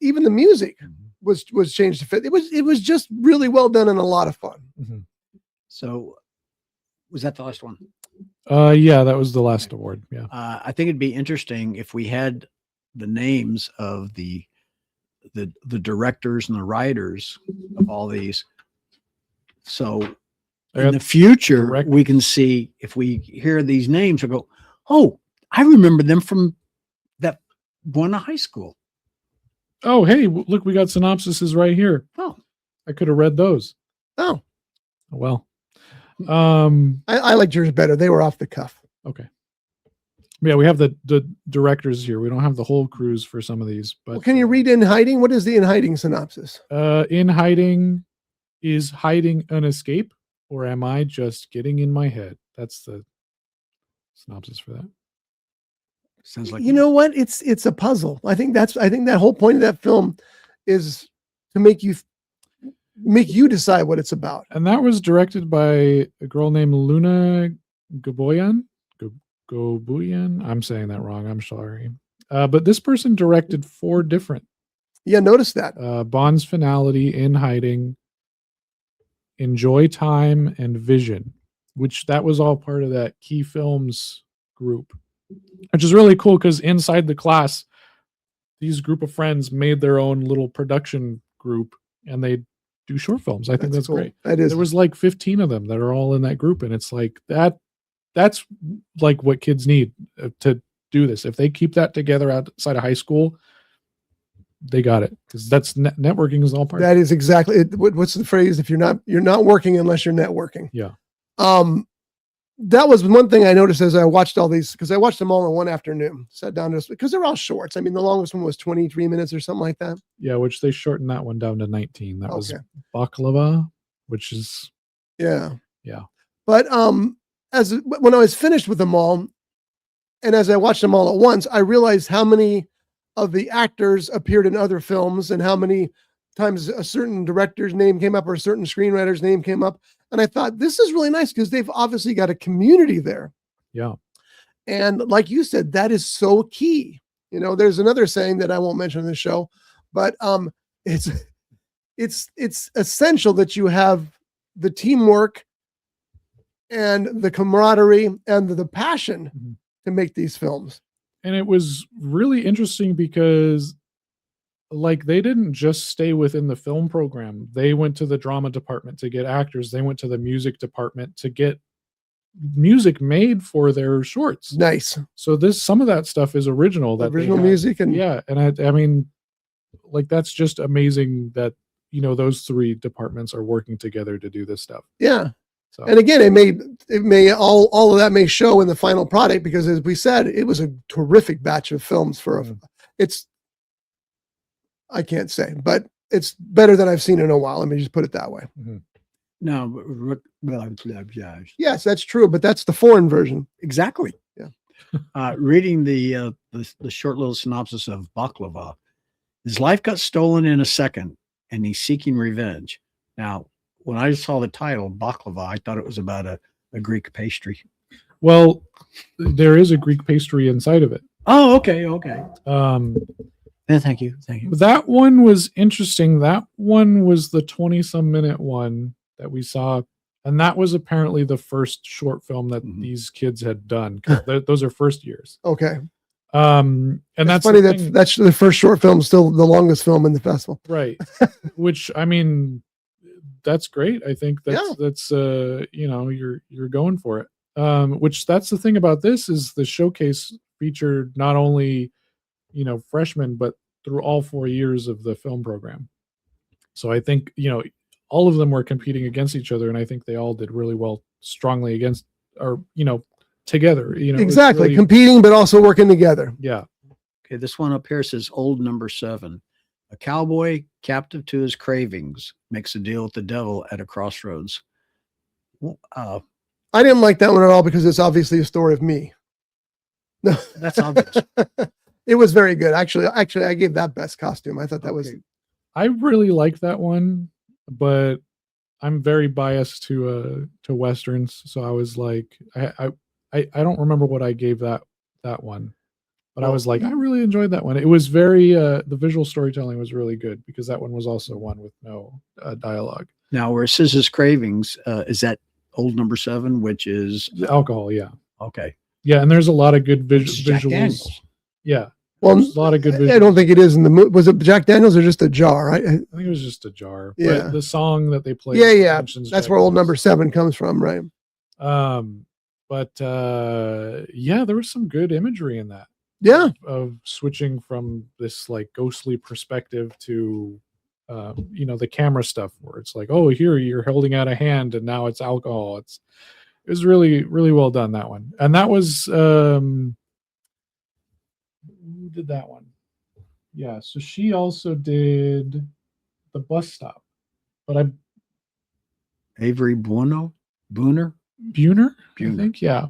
even the music was changed to fit. It was just really well done and a lot of fun. So was that the last one? Yeah, that was the last award. Yeah. I think it'd be interesting if we had the names of the the directors and the writers of all these. So in Yeah, the future, direct- we can see, if we hear these names, we go, oh, I remember them from that Buena High School. Oh, hey, look, we got synopsises right here. Oh, I could have read those. Oh, Well, I like yours better. They were off the cuff. okay. Yeah, we have the directors here. We don't have the whole crews for some of these, but Well, can you read In Hiding? What is the In Hiding synopsis? In Hiding, is hiding an escape, or am I just getting in my head? That's the synopsis for that. sounds like You know what? It's a puzzle. I think that whole point of that film is to make you decide what it's about. And that was directed by a girl named Luna Gaboyan. Gobuyan. I'm saying that wrong. I'm sorry. But this person directed 4 different. Yeah, notice that. Bond's Finality, In Hiding, Enjoy Time, and Vision, which that was all part of that Key Films group, which is really cool because inside the class, these group of friends made their own little production group and they do short films. I think that's cool. great. That is. There was like 15 of them that are all in that group, and it's like that's like what kids need to do this. If they keep that together outside of high school, they got it, because that's networking is all part of That is exactly it. What's the phrase? If you're not working unless you're networking. Yeah. That was one thing I noticed as I watched all these, because I watched them all in one afternoon. Sat down because they're all shorts. I mean, the longest one was 23 minutes or something like that. Yeah, which they shortened that one down to 19. That was Okay. Baklava, which is Yeah. Yeah. But when I was finished with them all, and as I watched them all at once, I realized how many of the actors appeared in other films and how many times a certain director's name came up or a certain screenwriter's name came up. And I thought, this is really nice because they've obviously got a community there. Yeah. And like you said, that is so key. You know, there's another saying that I won't mention in the show, but it's essential that you have the teamwork and the camaraderie and the passion to make these films. And it was really interesting because like they didn't just stay within the film program. They went to the drama department to get actors. They went to the music department to get music made for their shorts. Nice. So some of that stuff is original. That Original music. And yeah. And I mean, like, that's just amazing that, you know, those 3 departments are working together to do this stuff. yeah. So And again, it may all of that may show in the final product, because as we said, it was a terrific batch of films I can't say, but it's better than I've seen in a while. Let me just put it that way. no, Yes, that's true, but that's the foreign version. exactly. Yeah. Reading the short little synopsis of Baklava, his life got stolen in a second, and he's seeking revenge. Now, when I saw the title Baklava, I thought it was about a Greek pastry. well, there is a Greek pastry inside of it. Oh, okay. Yeah, thank you. That one was interesting. That one was the 20-some minute one that we saw. And that was apparently the first short film that these kids had done. 'Cause those are first years. Okay. And that's funny the that thing. that's the first short film, still the longest film in the festival. Right. Which, I mean, that's great. I think that's you know, you're going for it. Which that's the thing about this is the showcase featured not only, you know, freshmen, but through all 4 years of the film program. So I think, you know, all of them were competing against each other, and I think they all did really well, strongly against, or, you know, together. You know, Exactly. really, Competing, but also working together. yeah. Okay, this one up here says old number 7. A cowboy captive to his cravings makes a deal with the devil at a crossroads. Well, I didn't like that one at all because it's obviously a story of me. No, that's obvious. it was very good. Actually, I gave that best costume. I thought that was. Okay. I really like that one, but I'm very biased to Westerns. So I was like, I don't remember what I gave that one, but I was like, I really enjoyed that one. It was very, the visual storytelling was really good because that one was also one with no dialogue. Now, where it says his cravings, is that old number 7, which is Alcohol. Yeah. okay. Yeah. And there's a lot of good It's Jack visuals. Daniels. Yeah. Well, There's a lot of good I visuals. don't think it is in the movie. Was it Jack Daniels or just a jar? I think it was just a jar. Yeah. But the song that they played. Yeah. mentions That's Jack where old number Daniels. 7 comes from, right? Yeah, there was some good imagery in that. Yeah. Of switching from this like ghostly perspective to the camera stuff where it's like, oh, here you're holding out a hand and now it's alcohol. It was really, really well done, that one. And that was who did that one? Yeah, so she also did The Bus Stop. But Avery Booner? Buner, Buner. I think, yeah.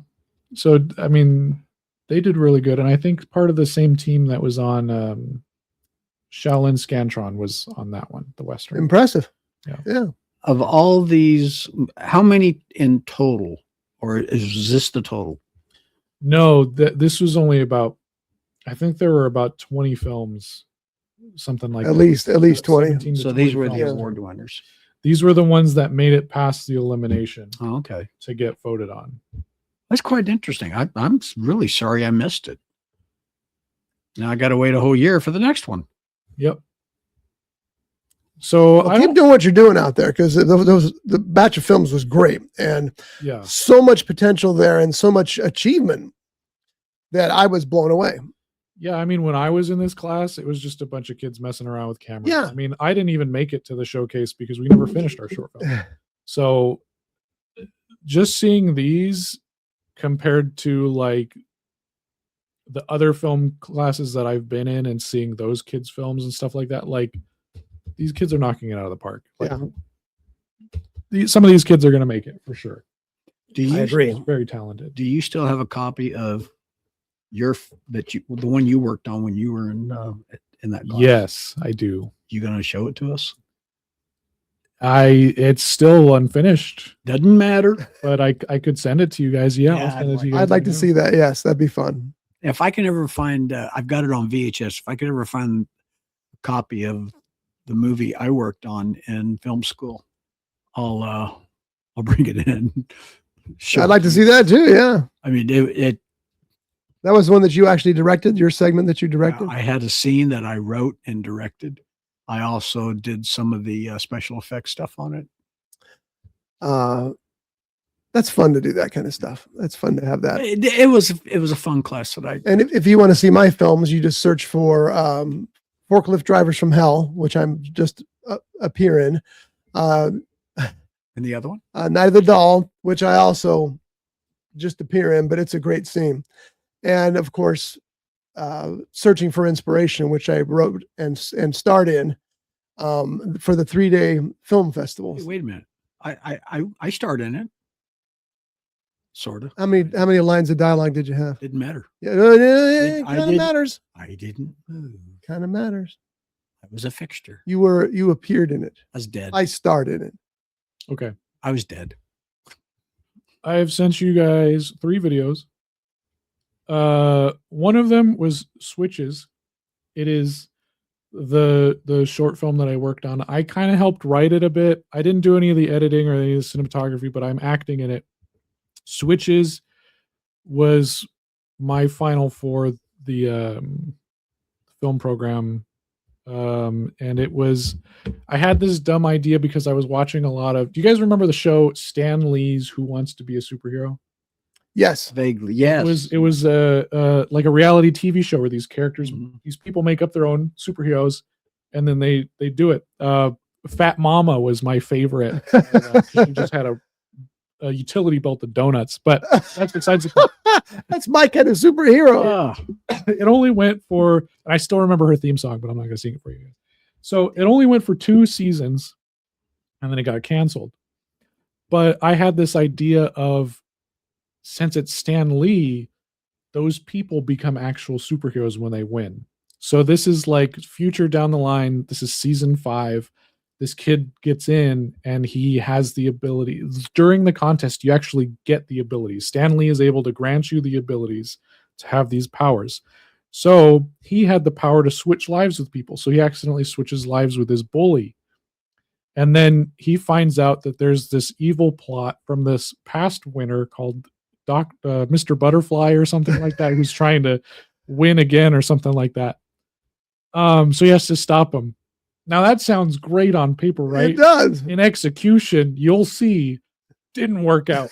So I mean, they did really good, and I think part of the same team that was on Shaolin Scantron was on that one, the Western. Impressive. Yeah. Of all these, how many in total, or is this the total? No, this was only about. I think there were about 20 films, something like At that. least 20. 17 to So these 20 were the films. award winners. These were the ones that made it past the elimination Oh, okay. to get voted on. That's quite interesting. I'm really sorry I missed it. Now I got to wait a whole year for the next one. Yep. So Well, keep doing what you're doing out there, because the batch of films was great, and yeah. so much potential there and so much achievement that I was blown away. Yeah, I mean, when I was in this class, it was just a bunch of kids messing around with cameras. Yeah. I mean, I didn't even make it to the showcase because we never finished our short film. So just seeing these compared to like the other film classes that I've been in and seeing those kids' films and stuff like that, like these kids are knocking it out of the park. Like, some of these kids are going to make it for sure. Do you I agree. Very talented. Do you still have a copy of the one you worked on when you were in that class? Yes, I do. You gonna show it to us? It's still unfinished, Doesn't matter. but I could send it to you guys. Yeah, Yeah, I'll send it to you guys. I'd like to right now. see that. Yes, that'd be fun. If I can ever find, I've got it on VHS. If I could ever find a copy of the movie I worked on in film school, I'll bring it in. Sure. I'd like to see that too. Yeah, I mean, it that was one that you actually directed. Your segment that you directed. I had a scene that I wrote and directed. I also did some of the special effects stuff on it. That's fun to do that kind of stuff. That's fun to have that. It was a fun class that I. And if you want to see my films, you just search for Forklift Drivers from Hell, which I'm just appear in. And the other one? Night of the Doll, which I also just appear in, but it's a great scene. And of course, Searching for Inspiration, which I wrote and starred in for the 3-day film festival. Hey, wait a minute. I starred in it. Sort of. How many lines of dialogue did you have? Didn't matter. Yeah, I kind of did- matters. I didn't move. Kind of matters. I was a fixture. You appeared in it. I was dead. I starred in it. Okay. I was dead. I have sent you guys 3 videos. One of them was Switches. It is the short film that I worked on. I kind of helped write it a bit. I didn't do any of the editing or any of the cinematography, but I'm acting in it. Switches was my final for the film program. And it was, I had this dumb idea because I was watching a lot of, do you guys remember the show Stan Lee's Who Wants to Be a Superhero? Yes. Vaguely, yes. It was like a reality TV show where these characters, Mhm. these people make up their own superheroes, and then they do it. Fat Mama was my favorite. She just had a utility belt of donuts, but that's besides the point. That's my kind of superhero. Ah, It only went for, and I still remember her theme song, but I'm not going to sing it for you. So it only went for 2 seasons, and then it got canceled. But I had this idea of, since it's Stan Lee, those people become actual superheroes when they win. So this is like future down the line. This is season 5. This kid gets in and he has the ability. During the contest, you actually get the abilities. Stan Lee is able to grant you the abilities to have these powers. So he had the power to switch lives with people. So he accidentally switches lives with his bully. And then he finds out that there's this evil plot from this past winner called Mr. Butterfly or something like that, who's trying to win again or something like that. So he has to stop him. Now that sounds great on paper, right? It does. In execution, you'll see, didn't work out.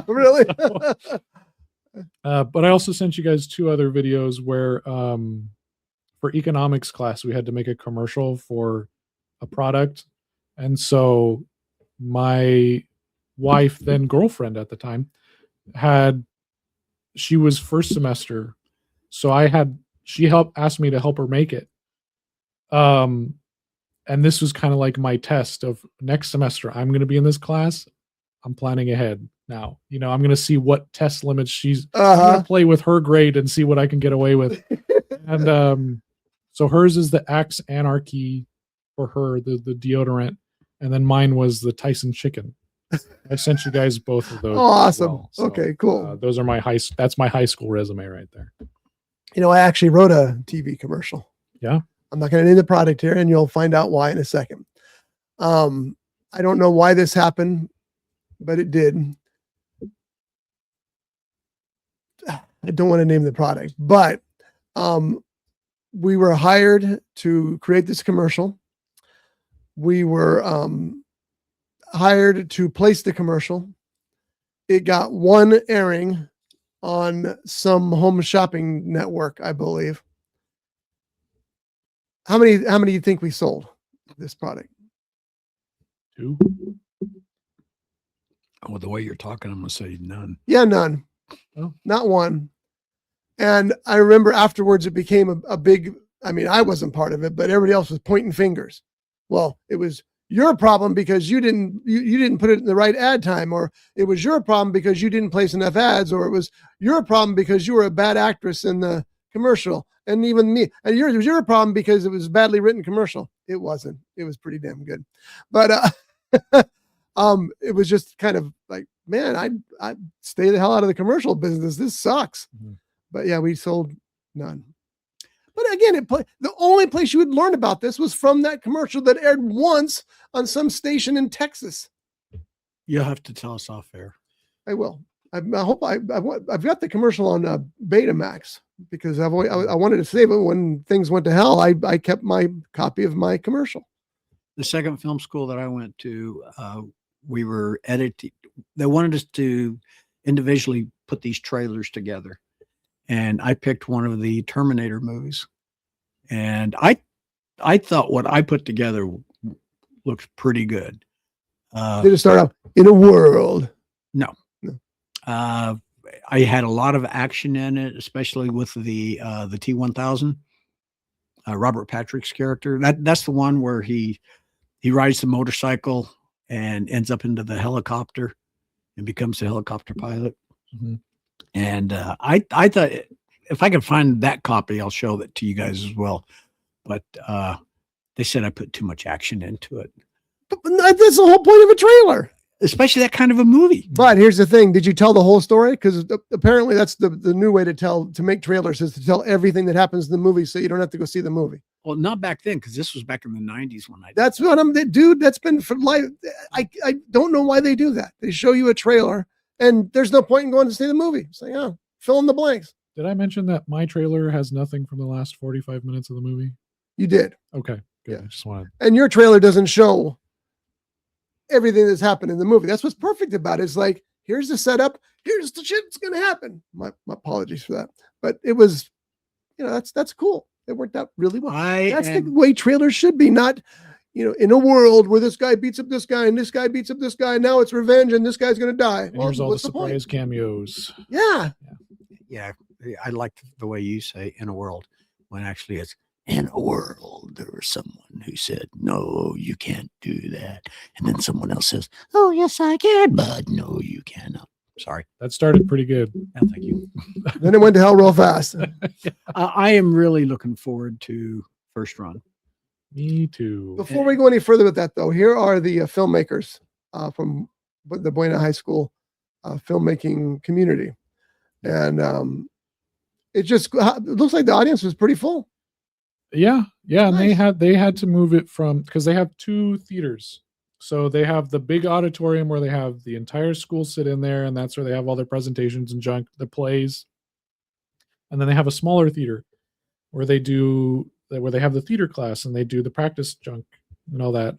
Really? But I also sent you guys 2 other videos where for economics class we had to make a commercial for a product, and so my wife, then girlfriend at the time, she was first semester, so she asked me to help her make it. And this was kind of like my test of next semester. I'm going to be in this class. I'm planning ahead now. I'm going to see what test limits I'm going to play with her grade and see what I can get away with. And so hers is the Axe Anarchy for her, the deodorant, and then mine was the Tyson chicken. I sent you guys both of those. Oh, awesome. Well. So, okay, cool. Those are that's my high school resume right there. I actually wrote a TV commercial. Yeah. I'm not going to name the product here, and you'll find out why in a second. I don't know why this happened, but it did. I don't want to name the product, but we were hired to create this commercial. We were hired to place the commercial. It got 1 airing on some home shopping network, I believe. How many do you think we sold this product? 2. Well, the way you're talking, I'm going to say none. Yeah, none. Oh. Not 1. And I remember afterwards it became a big, I wasn't part of it, but everybody else was pointing fingers. Well, it was your problem because you didn't put it in the right ad time, or it was your problem because you didn't place enough ads, or it was your problem because you were a bad actress in the commercial. And even me, and it was your problem because it was a badly written commercial. It wasn't. It was pretty damn good. But it was just kind of like, man, I stay the hell out of the commercial business. This sucks. Mm-hmm. But yeah, we sold none. But again, the only place you would learn about this was from that commercial that aired once on some station in Texas. You'll have to tell us off air. I will. I hope I've got the commercial on Betamax because I wanted to save it when things went to hell. I kept my copy of my commercial. The second film school that I went to, we were editing. They wanted us to individually put these trailers together. And I picked one of the Terminator movies. And I thought what I put together looked pretty good. Did it start out in a world? No. I had a lot of action in it, especially with the T-1000. Robert Patrick's character. That's the one where he rides the motorcycle and ends up into the helicopter and becomes a helicopter pilot. Mm-hmm. And I thought if I could find that copy, I'll show that to you guys as well. But they said I put too much action into it. But that's the whole point of a trailer. Especially that kind of a movie. But here's the thing. Did you tell the whole story? Because apparently that's the new way to make trailers is to tell everything that happens in the movie so you don't have to go see the movie. Well, not back then, because this was back in the 90s when I That's what dude, that's been for life. I don't know why they do that. They show you a trailer and there's no point in going to see the movie. So yeah, fill in the blanks. Did I mention that my trailer has nothing from the last 45 minutes of the movie? You did. Okay, good. Yeah. I just wanted. And your trailer doesn't show everything that's happened in the movie. That's what's perfect about it. It's like, here's the setup. Here's the shit that's going to happen. My apologies for that. But it was, that's cool. It worked out really well. That's the way trailers should be. Not, in a world where this guy beats up this guy and this guy beats up this guy. And now it's revenge and this guy's going to die. And here's all the surprise cameos. Yeah. Yeah. I like the way you say in a world when actually it's in a world. There was someone who said, no, you can't do that. And then someone else says, oh, yes, I can, but no, you cannot. Sorry. That started pretty good. Yeah, thank you. Then it went to hell real fast. I am really looking forward to first run. Me too. Before we go any further with that, though, here are the filmmakers from the Buena High School filmmaking community. And it looks like the audience was pretty full. Yeah. And Nice. they had to move it because they have 2 theaters. So they have the big auditorium where they have the entire school sit in there, and that's where they have all their presentations and junk, the plays. And then they have a smaller theater where they have the theater class and they do the practice junk and all that.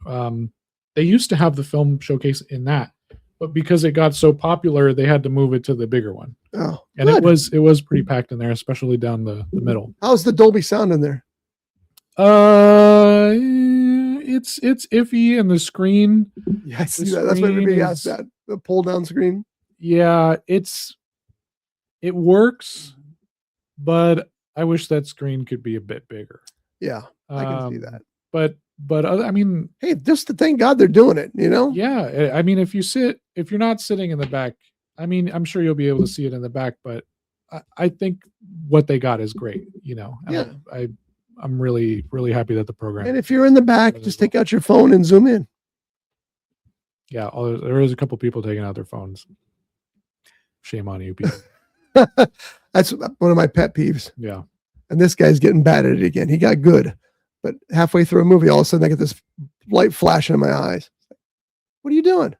They used to have the film showcase in that, but because it got so popular, they had to move it to the bigger one. Oh, And good. it was pretty packed in there, especially down the middle. How's the Dolby sound in there? It's iffy, and the screen. Yeah, I see that. That's why everybody asked that. The pull down screen. Yeah, it works, but I wish that screen could be a bit bigger. Yeah, I can see that. But I mean, Hey, just to thank God they're doing it, you know? yeah, I mean, if you're not sitting in the back, I mean, I'm sure you'll be able to see it in the back, but I think what they got is great, you know. And Yeah. I'm really, really happy that the program. And if you're in the back, just take out your phone and zoom in. Yeah, there is a couple people taking out their phones. Shame on you, people. That's one of my pet peeves. Yeah. And this guy's getting bad at it again. He got good, but halfway through a movie, all of a sudden I get this light flashing in my eyes. What are you doing?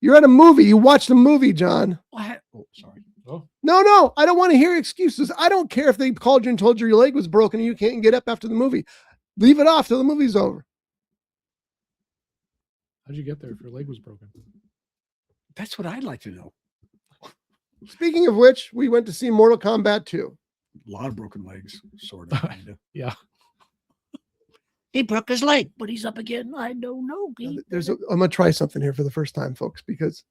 You're at a movie. You watched a movie, John. Oh, sorry. Oh, No, I don't want to hear excuses. I don't care if they called you and told you your leg was broken and you can't get up after the movie. Leave it off till the movie's over. how'd you get there if your leg was broken? That's what I'd like to know. Speaking of which, we went to see Mortal Kombat 2. A lot of broken legs, sort of. Kinda. Yeah. He broke his leg, but he's up again. I don't know. I'm going to try something here for the first time, folks, because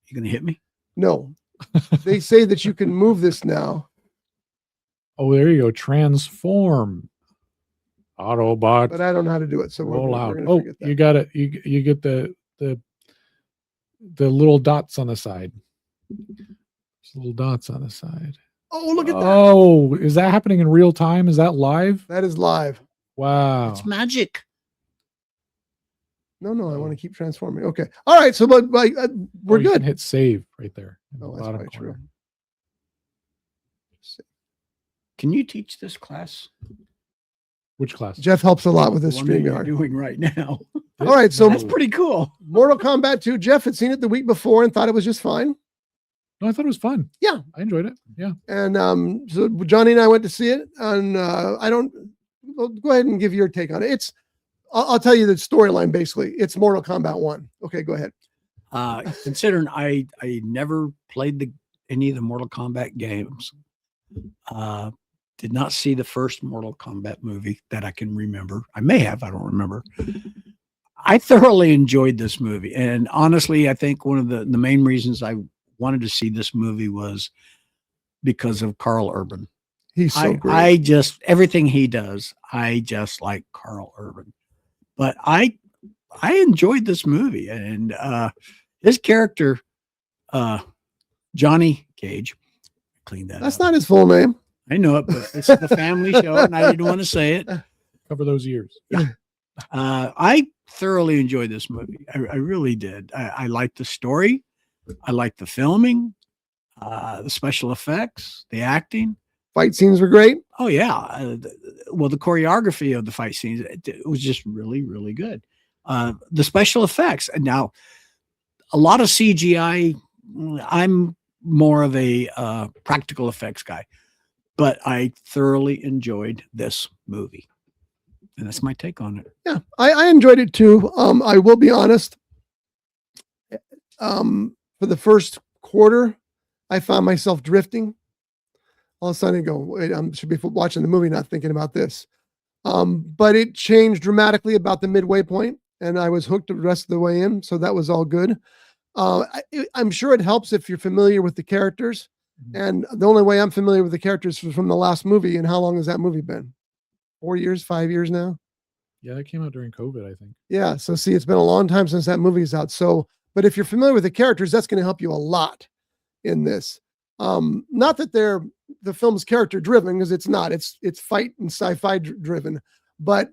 You gonna hit me? no, they say that you can move this now. Oh, there you go. Transform. Autobot. But I don't know how to do it. So Roll we're out. gonna Oh, forget that. you got it. You get the little dots on the side. There's little dots on the side. Oh, look at that. Oh, is that happening in real time? Is that live? That is live. Wow. It's magic. No, I want to keep transforming. Okay. All right. So but we're You can good. hit save right there. In the Oh, that's bottom quite true. corner. Can you teach this class? Which class? Jeff helps a lot with this The one that you're StreamYard. doing right now. All right. So That's pretty cool. Mortal Kombat 2, Jeff had seen it the week before and thought it was just fine. No, I thought it was fun. Yeah. I enjoyed it. Yeah. And so Johnny and I went to see it. And well, go ahead and give your take on it. I'll tell you the storyline basically. It's Mortal Kombat 1. Okay, go ahead. Considering I never played any of the Mortal Kombat games, did not see the first Mortal Kombat movie that I can remember. I may have, I don't remember. I thoroughly enjoyed this movie. And honestly, I think one of the main reasons I wanted to see this movie was because of Carl Urban. He's so great. I just, everything he does, I just like Carl Urban. But I enjoyed this movie, and his character, Johnny Cage, clean that That's up. not his full name. I know it, but it's the family show, and I didn't want to say it. Cover those ears. I thoroughly enjoyed this movie. I really did. I liked the story. I liked the filming, the special effects, the acting. Fight scenes were great. Oh yeah. Well, the choreography of the fight scenes, it was just really, really good. The special effects. And now a lot of CGI, I'm more of a practical effects guy, but I thoroughly enjoyed this movie. And that's my take on it. Yeah, I enjoyed it too. I will be honest. For the first quarter, I found myself drifting. All of a sudden I go, wait, I should be watching the movie, not thinking about this. But it changed dramatically about the midway point, and I was hooked the rest of the way in. So that was all good. I'm sure it helps if you're familiar with the characters. And the only way I'm familiar with the characters was from the last movie. And how long has that movie been? 4 years, 5 years now? Yeah, that came out during COVID, I think. Yeah. So see, it's been a long time since that movie's out. So, but if you're familiar with the characters, that's going to help you a lot in this. Not that the film's character driven, because it's not. It's fight and sci-fi driven, but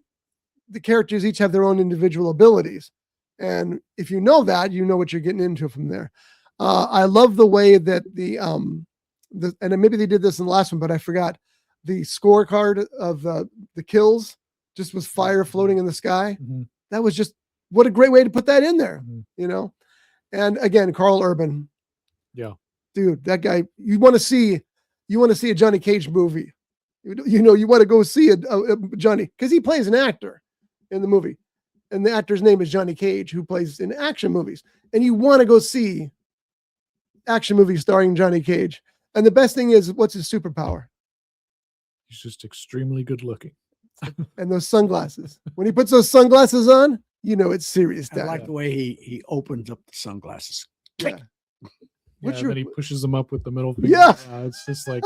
the characters each have their own individual abilities, and if you know that, you know what you're getting into from there. I love the way that and maybe they did this in the last one, but I forgot the scorecard of the kills just was fire floating in the sky. Mm-hmm. That was just what a great way to put that in there, Mm-hmm. you know. And again, Carl Urban. Yeah. Dude, that guy, you want to see you want to see a Johnny Cage movie. You know, you want to go see a Johnny, because he plays an actor in the movie. And the actor's name is Johnny Cage, who plays in action movies. And you want to go see action movies starring Johnny Cage. And the best thing is, what's his superpower? He's just extremely good looking. And those sunglasses. When he puts those sunglasses on, you know it's serious. I like the way he opens up the sunglasses. Yeah. Yeah, and then he pushes them up with the middle finger. Yeah. It's just like,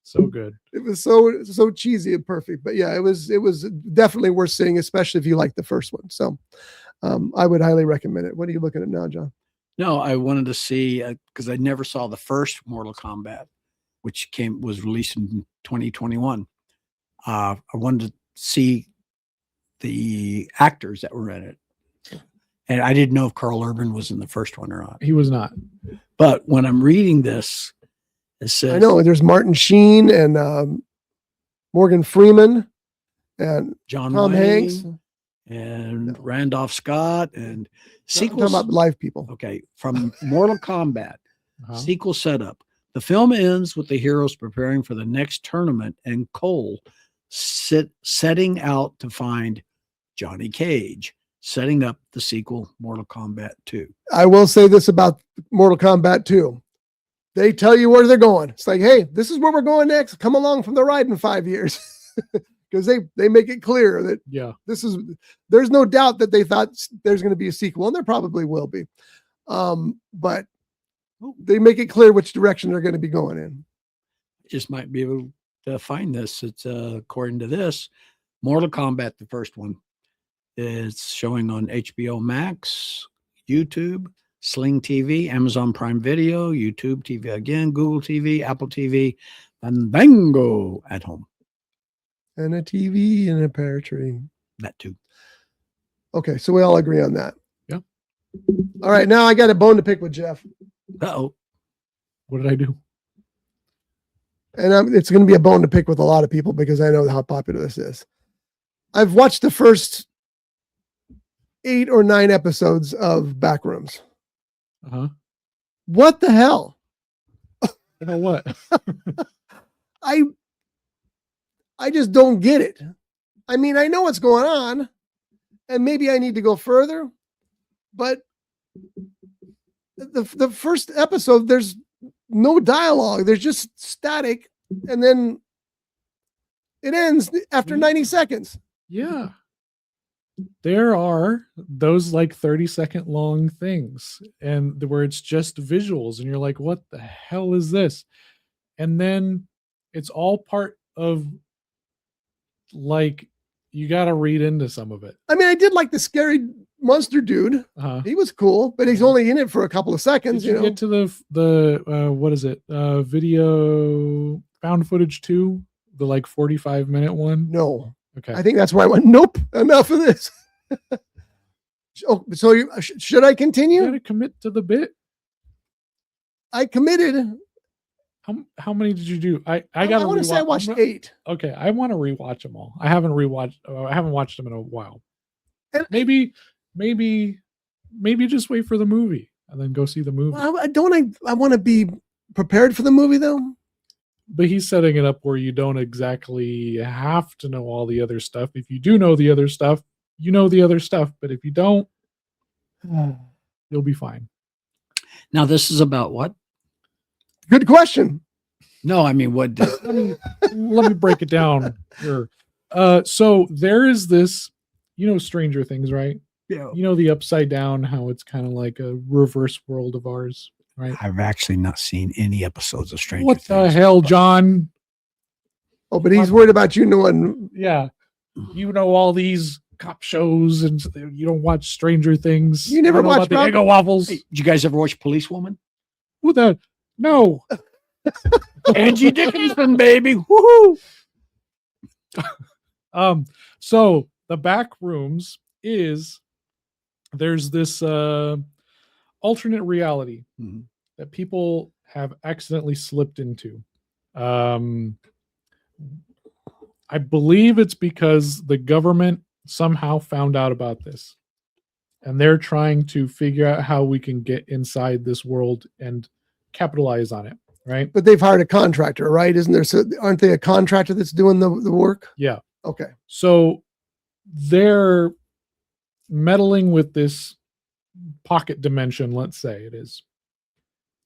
so good. It was so cheesy and perfect. But yeah, it was definitely worth seeing, especially if you like the first one. So I would highly recommend it. What are you looking at now, John? No, I wanted to see, because I never saw the first Mortal Kombat, which was released in 2021. I wanted to see the actors that were in it. And I didn't know if Carl Urban was in the first one or not. He was not. But when I'm reading this, it says, I know there's Martin Sheen and Morgan Freeman and John Tom Wayne Hanks and Randolph Scott and Talking sequels. about live people. Okay, from Mortal Kombat, sequel setup. The film ends with the heroes preparing for the next tournament and Cole setting out to find Johnny Cage, setting up the sequel Mortal Kombat 2. I will say this about Mortal Kombat 2. They tell you where they're going. It's like, hey, this is where we're going next. Come along from the ride in 5 years. Because they make it clear that there's no doubt that they thought there's going to be a sequel, and there probably will be. But they make it clear which direction they're going to be going in. Just might be able to find this. It's according to this, Mortal Kombat, the first one, is showing on HBO Max, YouTube, Sling TV, Amazon Prime Video, YouTube TV again, Google TV, Apple TV, and Bango at home. And a TV and a pear tree. That too. Okay, so we all agree on that. Yeah. All right, now I got a bone to pick with Jeff. Uh-oh. What did I do? And it's going to be a bone to pick with a lot of people because I know how popular this is. I've watched the first 8 or 9 episodes of Backrooms. What the hell? You know what? I just don't get it. I mean, I know what's going on, and maybe I need to go further, but the first episode, there's no dialogue. There's just static, and then it ends after 90 seconds. Yeah. There are those like 30-second long things, and where it's just visuals, and you're like, what the hell is this? And then it's all part of, like, you got to read into some of it. I mean, I did like the scary monster dude. He was cool, but he's only in it for a couple of seconds. Did you get to the what is it? Video found footage 2, the like 45-minute one? No. Okay. I think that's where I went, nope, enough of this. Oh, so should I continue? You got to commit to the bit. I committed. How many did you do? I want to say I watched 8. Okay, I want to rewatch them all. I haven't watched them in a while. And maybe just wait for the movie and then go see the movie. I want to be prepared for the movie though. But he's setting it up where you don't exactly have to know all the other stuff. If you do know the other stuff, you know the other stuff. But if you don't, you'll be fine. Now, this is about what? Good question. No, I mean, what? Let me break it down here. So there is this, Stranger Things, right? Yeah. The Upside Down, how it's kind of like a reverse world of ours, right? I've actually not seen any episodes of Stranger Things. What the hell, John? Oh, but he's worried about you knowing. Yeah. You know all these cop shows and you don't watch Stranger Things. You never watched the Eggo Waffles. Hey, did you guys ever watch Policewoman? Who the? No. Angie Dickinson, baby. Woohoo. So the Backrooms is there's this alternate reality that people have accidentally slipped into. I believe it's because the government somehow found out about this, and they're trying to figure out how we can get inside this world and capitalize on it. right? But they've hired a contractor, right? Isn't there? So aren't they a contractor that's doing the work? Yeah. Okay. So they're meddling with this pocket dimension, let's say it is.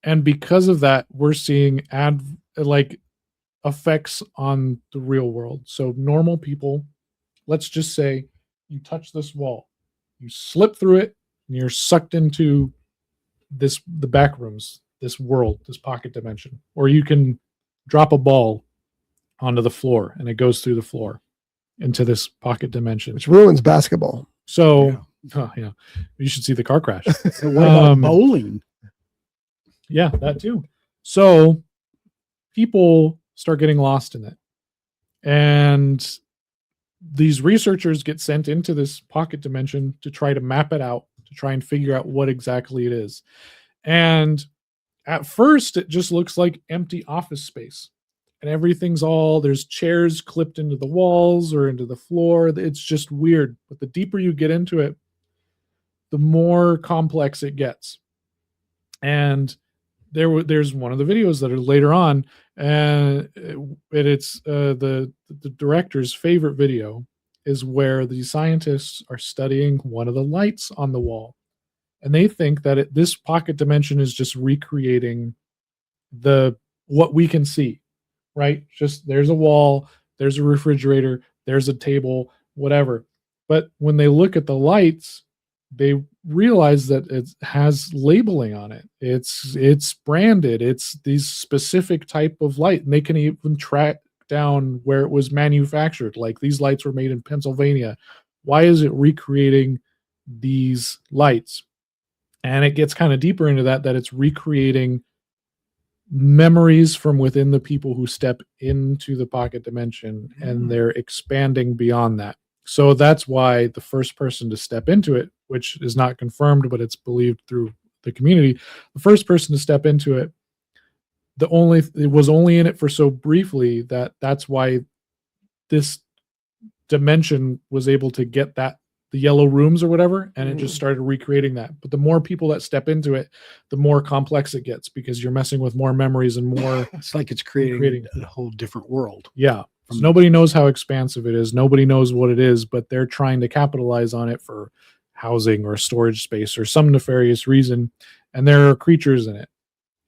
And because of that, we're seeing effects on the real world. So normal people, let's just say you touch this wall, you slip through it, and you're sucked into the back rooms, this world, this pocket dimension. Or you can drop a ball onto the floor and it goes through the floor into this pocket dimension. Which ruins basketball. So yeah, you should see the car crash. What about bowling? Yeah, that too. So people start getting lost in it. And these researchers get sent into this pocket dimension to try to map it out, to try and figure out what exactly it is. And at first, it just looks like empty office space. And there's chairs clipped into the walls or into the floor. It's just weird. But the deeper you get into it, the more complex it gets. And there's one of the videos that are later on, and it's the director's favorite video is where the scientists are studying one of the lights on the wall, and they think that this pocket dimension is just recreating what we can see, right? Just there's a wall, there's a refrigerator, there's a table, whatever. But when they look at the lights, they realize that it has labeling on it. It's branded. It's these specific type of light, and they can even track down where it was manufactured. Like these lights were made in Pennsylvania. Why is it recreating these lights? And it gets kind of deeper into that it's recreating memories from within the people who step into the pocket dimension, and they're expanding beyond that. So that's why the first person to step into it, which is not confirmed, but it's believed through the community, the first person to step into it, it was only in it for so briefly that's why this dimension was able to get the yellow rooms or whatever, and it just started recreating that. But the more people that step into it, the more complex it gets, because you're messing with more memories and more. It's like it's creating a whole different world. Yeah. So nobody knows how expansive it is. Nobody knows what it is, but they're trying to capitalize on it for housing or storage space or some nefarious reason. And there are creatures in it.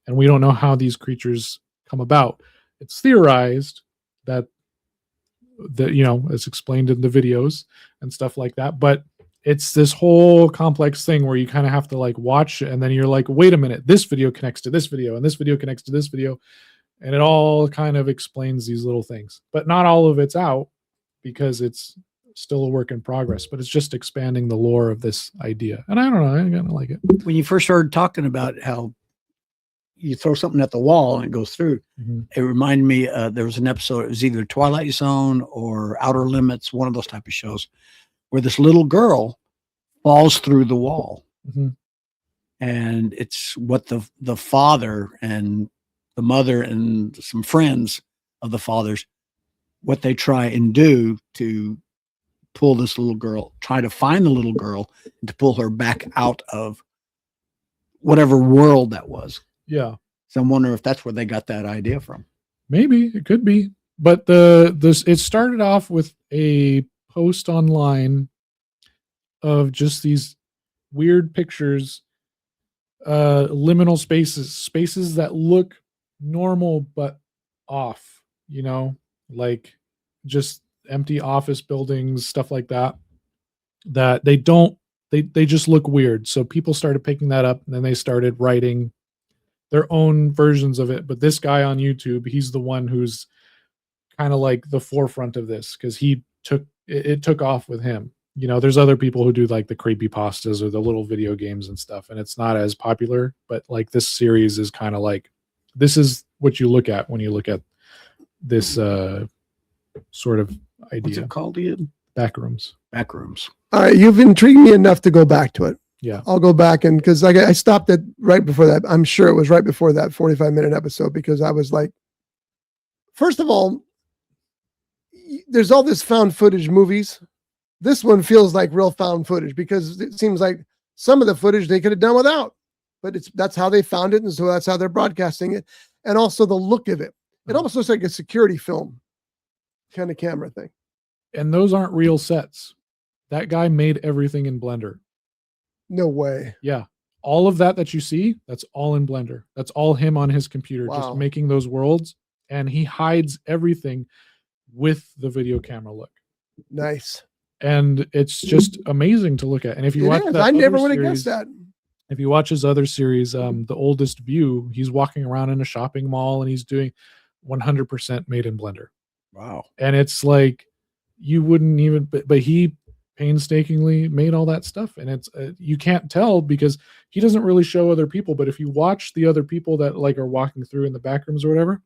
And we don't know how these creatures come about. It's theorized that it's explained in the videos and stuff like that. But it's this whole complex thing where you kind of have to watch, and then you're like, wait a minute, this video connects to this video, and this video connects to this video. And it all kind of explains these little things, but not all of it's out because it's still a work in progress, but it's just expanding the lore of this idea. And I don't know, I kind of like it. When you first started talking about how you throw something at the wall and it goes through, it reminded me, there was an episode, it was either Twilight Zone or Outer Limits, one of those type of shows, where this little girl falls through the wall. And it's what the father and the mother and some friends of the father's, what they try and do to pull this little girl, try to find the little girl and to pull her back out of whatever world that was. Yeah. So I'm wondering if that's where they got that idea from. Maybe it could be, but it started off with a post online of just these weird pictures, liminal spaces that look normal but off, like just empty office buildings, stuff like that they just look weird. So people started picking that up, and then they started writing their own versions of it. But this guy on YouTube, he's the one who's kind of like the forefront of this, because it took off with him. There's other people who do like the creepypastas or the little video games and stuff, and it's not as popular, but this series is kind of like, this is what you look at when you look at this sort of idea. What's it called again? Backrooms. Backrooms. All right, you've intrigued me enough to go back to it. Yeah. I'll go back, and because I stopped it right before that. I'm sure it was right before that 45-minute episode, because I was like, first of all, there's all this found footage movies. This one feels like real found footage, because it seems like some of the footage they could have done without, but that's how they found it, and so that's how they're broadcasting it. and also the look of it. It Oh. almost looks like a security film kind of camera thing. And those aren't real sets. That guy made everything in Blender. No way. Yeah. All of that you see, that's all in Blender. That's all him on his computer, Wow. just making those worlds. And he hides everything with the video camera look. Nice. And it's just amazing to look at. And if you It watch is. that I never other would have guessed series- that. If you watch his other series, The Oldest View, he's walking around in a shopping mall and he's doing 100% made in Blender. Wow. And it's like you wouldn't even, but he painstakingly made all that stuff. And it's you can't tell because he doesn't really show other people. But if you watch the other people that like are walking through in the back rooms or whatever,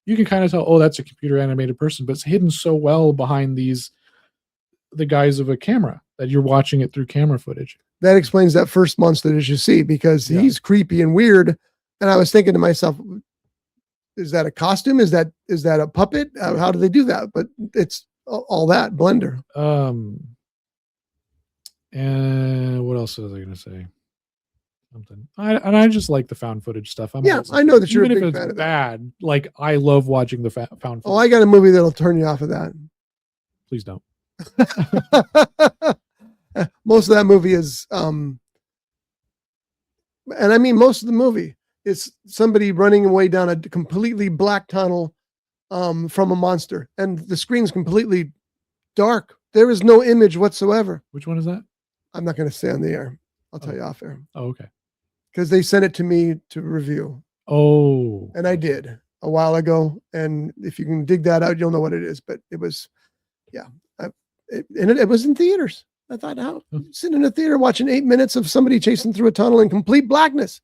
you can kind of tell, oh, that's a computer animated person. But it's hidden so well behind the guise of a camera that you're watching it through camera footage. That explains that first monster that you see, because Yeah. he's creepy and weird. And I was thinking to myself, is that a costume? Is that a puppet? How do they do that? But it's all that Blender. And what else was I going to say? Something. I just like the found footage stuff. Yeah, I know that you're a even big if it's fan of that. bad. Like I love watching the found footage. Oh, I got a movie that'll turn you off of that. Please don't. Most of that movie is and I mean most of the movie is somebody running away down a completely black tunnel from a monster, and the screen's completely dark. There is no image whatsoever. Which one is that? I'm not going to say on the air. I'll tell you off air, Oh, okay. because they sent it to me to review, Oh, and I did a while ago. And if you can dig that out, you'll know what it is. But it was, yeah, it was in theaters. I thought, how sitting in a theater watching 8 minutes of somebody chasing through a tunnel in complete blackness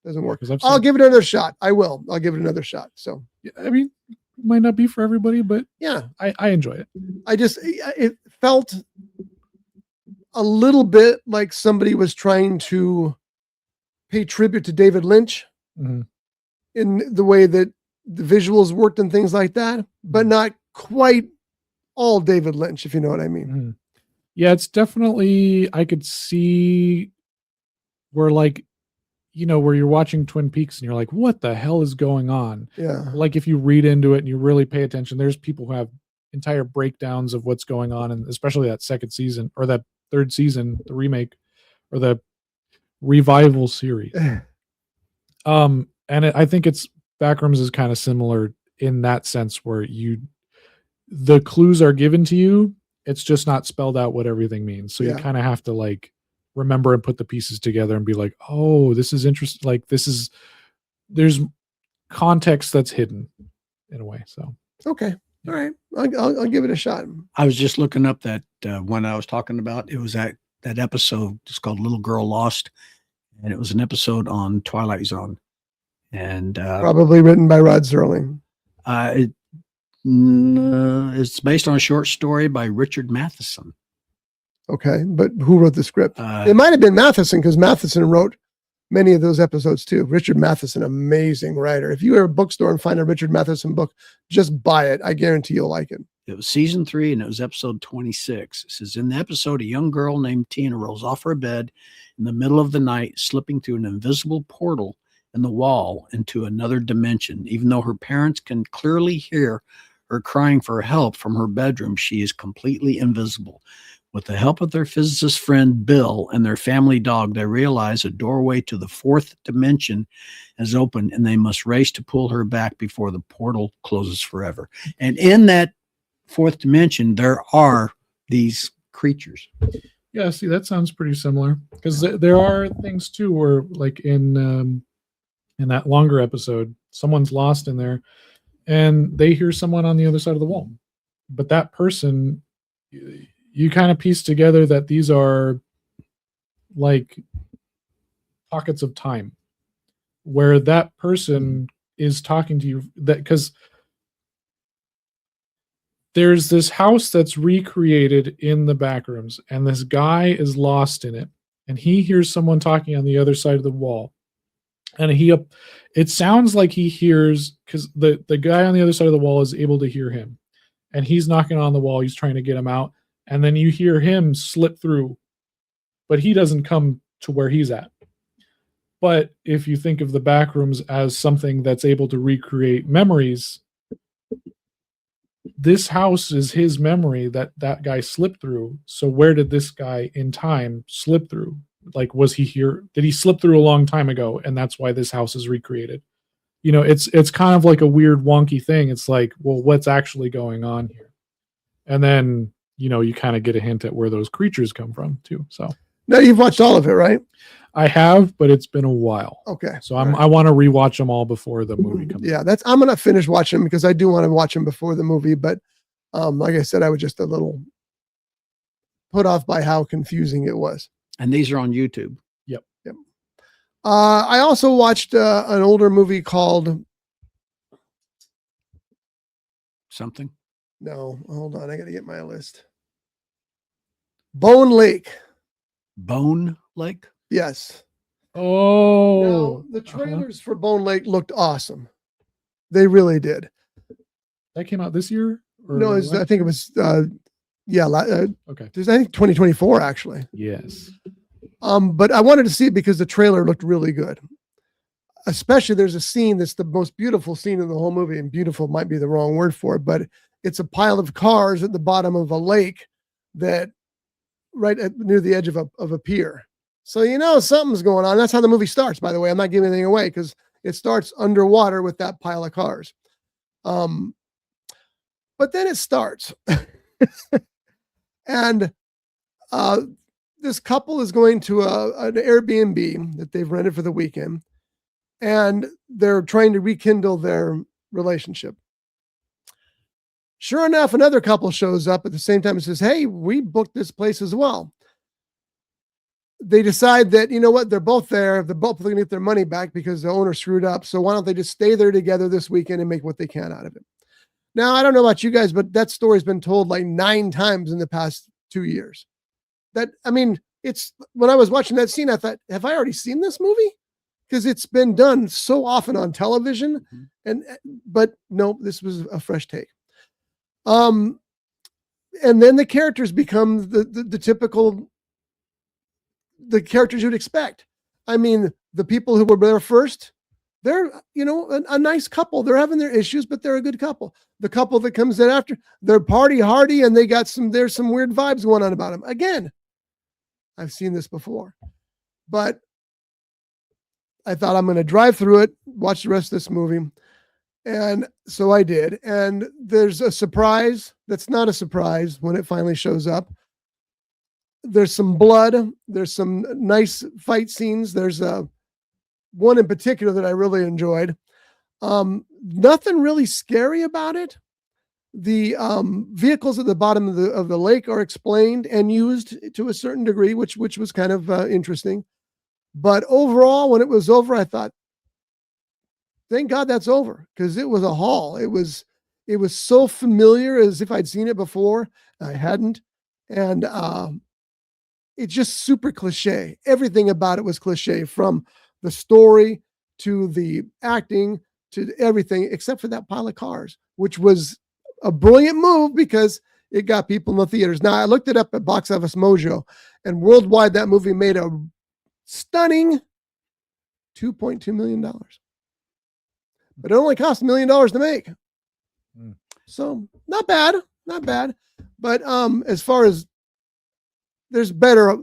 doesn't work. 'Cause I've I'll seen- give it another shot. I will. I'll give it another shot. So yeah, I mean, it might not be for everybody, but yeah, I enjoy it. it felt a little bit like somebody was trying to pay tribute to David Lynch Mhm. in the way that the visuals worked and things like that, but not quite all David Lynch, if you know what I mean. Mhm. Yeah, it's definitely, I could see where like, where you're watching Twin Peaks and you're like, what the hell is going on? Yeah. Like if you read into it and you really pay attention, there's people who have entire breakdowns of what's going on, and especially that second season or that third season, the remake or the revival series. And I think it's Backrooms is kind of similar in that sense, where the clues are given to you. It's just not spelled out what everything means. So you Yeah. kind of have to like remember and put the pieces together and be like, oh, this is interesting. Like there's context that's hidden in a way. So Okay. All right. I'll give it a shot. I was just looking up that one I was talking about. It was that episode. It's called Little Girl Lost, and it was an episode on Twilight Zone. And Probably written by Rod Serling. it's based on a short story by Richard Matheson. Okay. But who wrote the script? Uh, It might have been Matheson, because Matheson wrote many of those episodes too. Richard Matheson, amazing writer. If you go to a bookstore and find a Richard Matheson book, just buy it. I guarantee you'll like it. It was season 3, and it was episode 26. It says, in the episode, a young girl named Tina rolls off her bed in the middle of the night, slipping through an invisible portal in the wall into another dimension. Even though her parents can clearly hear her crying for help from her bedroom, she is completely invisible. With the help of their physicist friend Bill and their family dog, they realize a doorway to the 4th dimension is open, and they must race to pull her back before the portal closes forever. And in that 4th dimension, there are these creatures. yeah, see, that sounds pretty similar, because there are things too where like in that longer episode, someone's lost in there and they hear someone on the other side of the wall, but that person, you kind of piece together that these are like pockets of time where that person is talking to you, that because there's this house that's recreated in the Backrooms, and this guy is lost in it, and he hears someone talking on the other side of the wall, and it sounds like he hears, because the guy on the other side of the wall is able to hear him, and he's knocking on the wall, he's trying to get him out, and then you hear him slip through, but he doesn't come to where he's at. But if you think of the Backrooms as something that's able to recreate memories, this house is his memory that guy slipped through. So where did this guy in time slip through? Like, was he here? Did he slip through a long time ago? And that's why this house is recreated. It's kind of like a weird wonky thing. It's like, well, what's actually going on here? And then, you kind of get a hint at where those creatures come from too. So now you've watched all of it, right? I have, but it's been a while. Okay. So I want to rewatch them all before the movie comes. Yeah, I'm going to finish watching them because I do want to watch them before the movie. But like I said, I was just a little put off by how confusing it was. And these are on YouTube. Yep. I also watched an older movie called Something. No, hold on. I got to get my list. Bone Lake. Bone Lake? Yes. Oh. Now, the trailers for Bone Lake looked awesome. They really did. That came out this year? No, I think it was, okay. Okay. I think 2024, actually. Yes. But I wanted to see it because the trailer looked really good. Especially there's a scene that's the most beautiful scene in the whole movie, and beautiful might be the wrong word for it, but it's a pile of cars at the bottom of a lake that near the edge of a pier. So, something's going on. That's how the movie starts, by the way. I'm not giving anything away because it starts underwater with that pile of cars. But then it starts. And this couple is going to an Airbnb that they've rented for the weekend, and they're trying to rekindle their relationship. Sure enough, another couple shows up at the same time and says, hey, we booked this place as well. They decide that, you know what, they're both there. They're both going to get their money back because the owner screwed up. So why don't they just stay there together this weekend and make what they can out of it? Now, I don't know about you guys, but that story's been told like 9 times in the past 2 years. It's when I was watching that scene, I thought, have I already seen this movie? Because it's been done so often on television. But no, this was a fresh take. And then the characters become the typical, the characters you'd expect. The people who were there first, they're, a nice couple. They're having their issues, but they're a good couple. The couple that comes in after, they're party hardy, and there's some weird vibes going on about them. Again, I've seen this before, but I thought I'm going to drive through it, watch the rest of this movie. And so I did. And there's a surprise that's not a surprise when it finally shows up. There's some blood. There's some nice fight scenes. There's one in particular that I really enjoyed. Nothing really scary about it. The vehicles at the bottom of the lake are explained and used to a certain degree, which was kind of interesting. But overall, when it was over, I thought, thank God that's over, because it was a haul. It was so familiar as if I'd seen it before. I hadn't. And it's just super cliche. Everything about it was cliche, from the story to the acting to everything, except for that pile of cars, which was a brilliant move because it got people in the theaters. Now, I looked it up at Box Office Mojo, and worldwide that movie made a stunning $2.2 million. But it only cost $1 million to make. So not bad. But as far as, there's better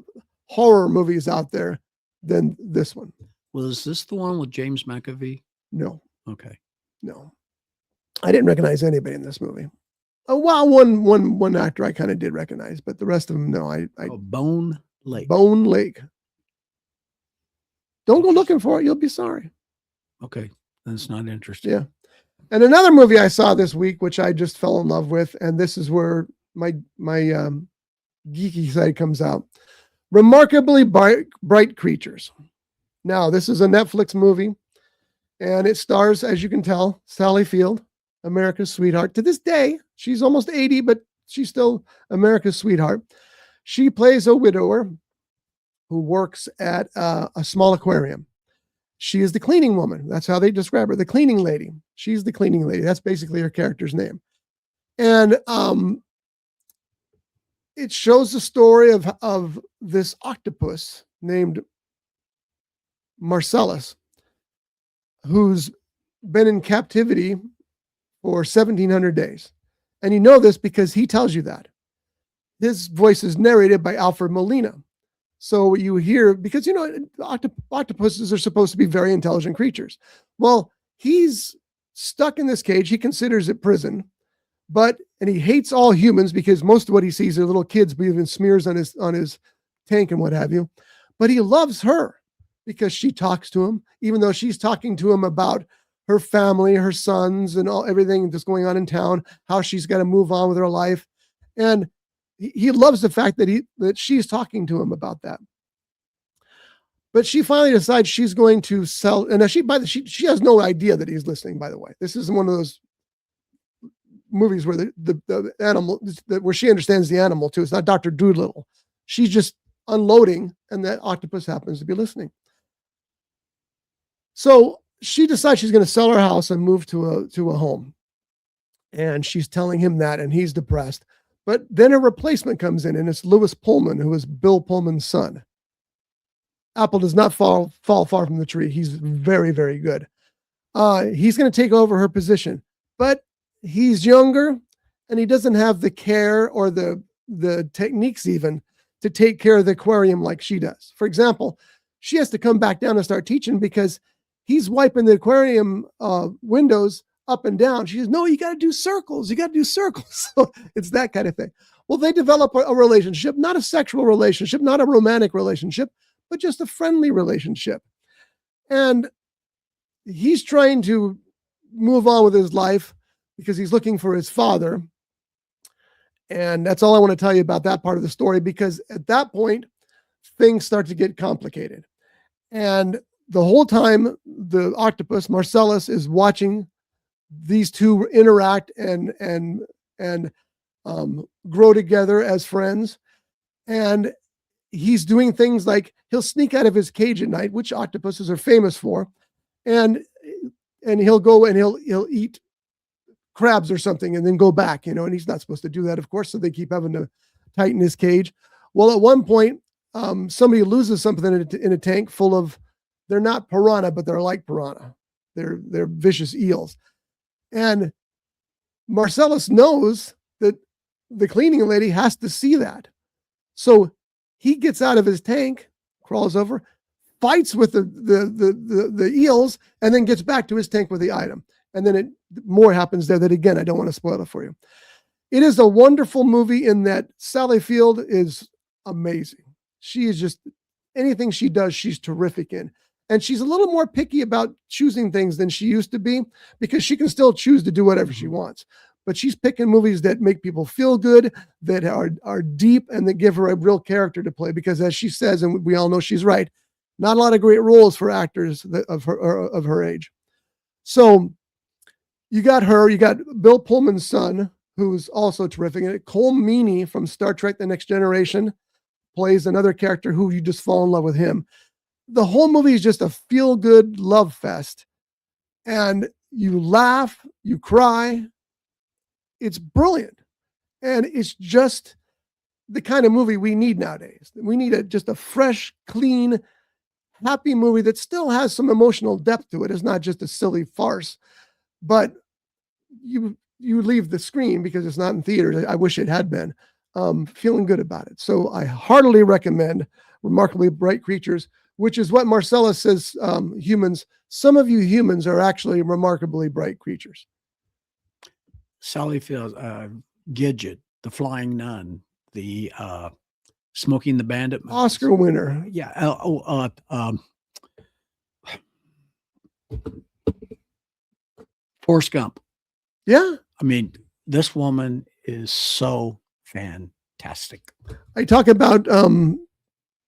horror movies out there than this one. Well, is this the one with James McAvee? No. Okay. No. I didn't recognize anybody in this movie. Well, one actor I kind of did recognize, but the rest of them, no. Bone Lake. Bone Lake. Don't go looking for it. You'll be sorry. Okay. That's not interesting. Yeah. And another movie I saw this week, which I just fell in love with, and this is where my geeky side comes out. Remarkably Bright Creatures. Now, this is a Netflix movie, and it stars, as you can tell, Sally Field, America's sweetheart. To this day, she's almost 80, but she's still America's sweetheart. She plays a widower who works at a small aquarium. She is the cleaning woman. That's how they describe her, the cleaning lady. She's the cleaning lady. That's basically her character's name. And it shows the story of this octopus named Marcellus, who's been in captivity for 1,700 days. And you know this because he tells you that. His voice is narrated by Alfred Molina. So you hear, because, you know, octopuses are supposed to be very intelligent creatures. Well, he's stuck in this cage. He considers it prison, and he hates all humans because most of what he sees are little kids breathing smears on his tank and what have you. But he loves her because she talks to him, even though she's talking to him about her family, her sons, and everything that's going on in town, how she's got to move on with her life. And he loves the fact that she's talking to him about that. But she finally decides she's going to sell, and she has no idea that he's listening, by the way. This is one of those movies where the animal, where she understands the animal too. It's not Dr. Doolittle. She's just unloading, and that octopus happens to be listening. So she decides she's going to sell her house and move to a home. And she's telling him that, and he's depressed. But then a replacement comes in, and it's Lewis Pullman, who is Bill Pullman's son. Apple does not fall far from the tree. He's very, very good. He's going to take over her position, but he's younger, and he doesn't have the care or the techniques even to take care of the aquarium like she does. For example, she has to come back down and start teaching because he's wiping the aquarium windows up and down. She says, no, you got to do circles. You got to do circles. So it's that kind of thing. Well, they develop a relationship, not a sexual relationship, not a romantic relationship, but just a friendly relationship. And he's trying to move on with his life because he's looking for his father. And that's all I want to tell you about that part of the story, because at that point, things start to get complicated. And the whole time, the octopus, Marcellus, is watching these two interact and grow together as friends. And he's doing things like he'll sneak out of his cage at night, which octopuses are famous for, and he'll go and he'll eat crabs or something and then go back, and he's not supposed to do that, of course, so they keep having to tighten his cage. Well, at one point, somebody loses something in a tank full of, they're not piranha, but they're like piranha. They're vicious eels. And Marcellus knows that the cleaning lady has to see that. So he gets out of his tank, crawls over, fights with the eels, and then gets back to his tank with the item. And then more happens there that, again, I don't want to spoil it for you. It is a wonderful movie in that Sally Field is amazing. She is just, anything she does, she's terrific in. And she's a little more picky about choosing things than she used to be, because she can still choose to do whatever she wants. But she's picking movies that make people feel good, that are deep, and that give her a real character to play. Because as she says, and we all know she's right, not a lot of great roles for actors of her age. So you got her, you got Bill Pullman's son, who's also terrific. And Cole Meany from Star Trek: The Next Generation plays another character who you just fall in love with him. The whole movie is just a feel-good love fest. And you laugh, you cry. It's brilliant. And it's just the kind of movie we need nowadays. We need just a fresh, clean, happy movie that still has some emotional depth to it. It's not just a silly farce, but you leave the screen, because it's not in theaters. I wish it had been, feeling good about it. So I heartily recommend Remarkably Bright Creatures, which is what Marcellus says, humans, some of you humans are actually remarkably bright creatures. Sally Field, Gidget, The Flying Nun, the Smoking the Bandit, Oscar winner. Yeah. Forrest Gump. Yeah. I mean, this woman is so fantastic. I talk about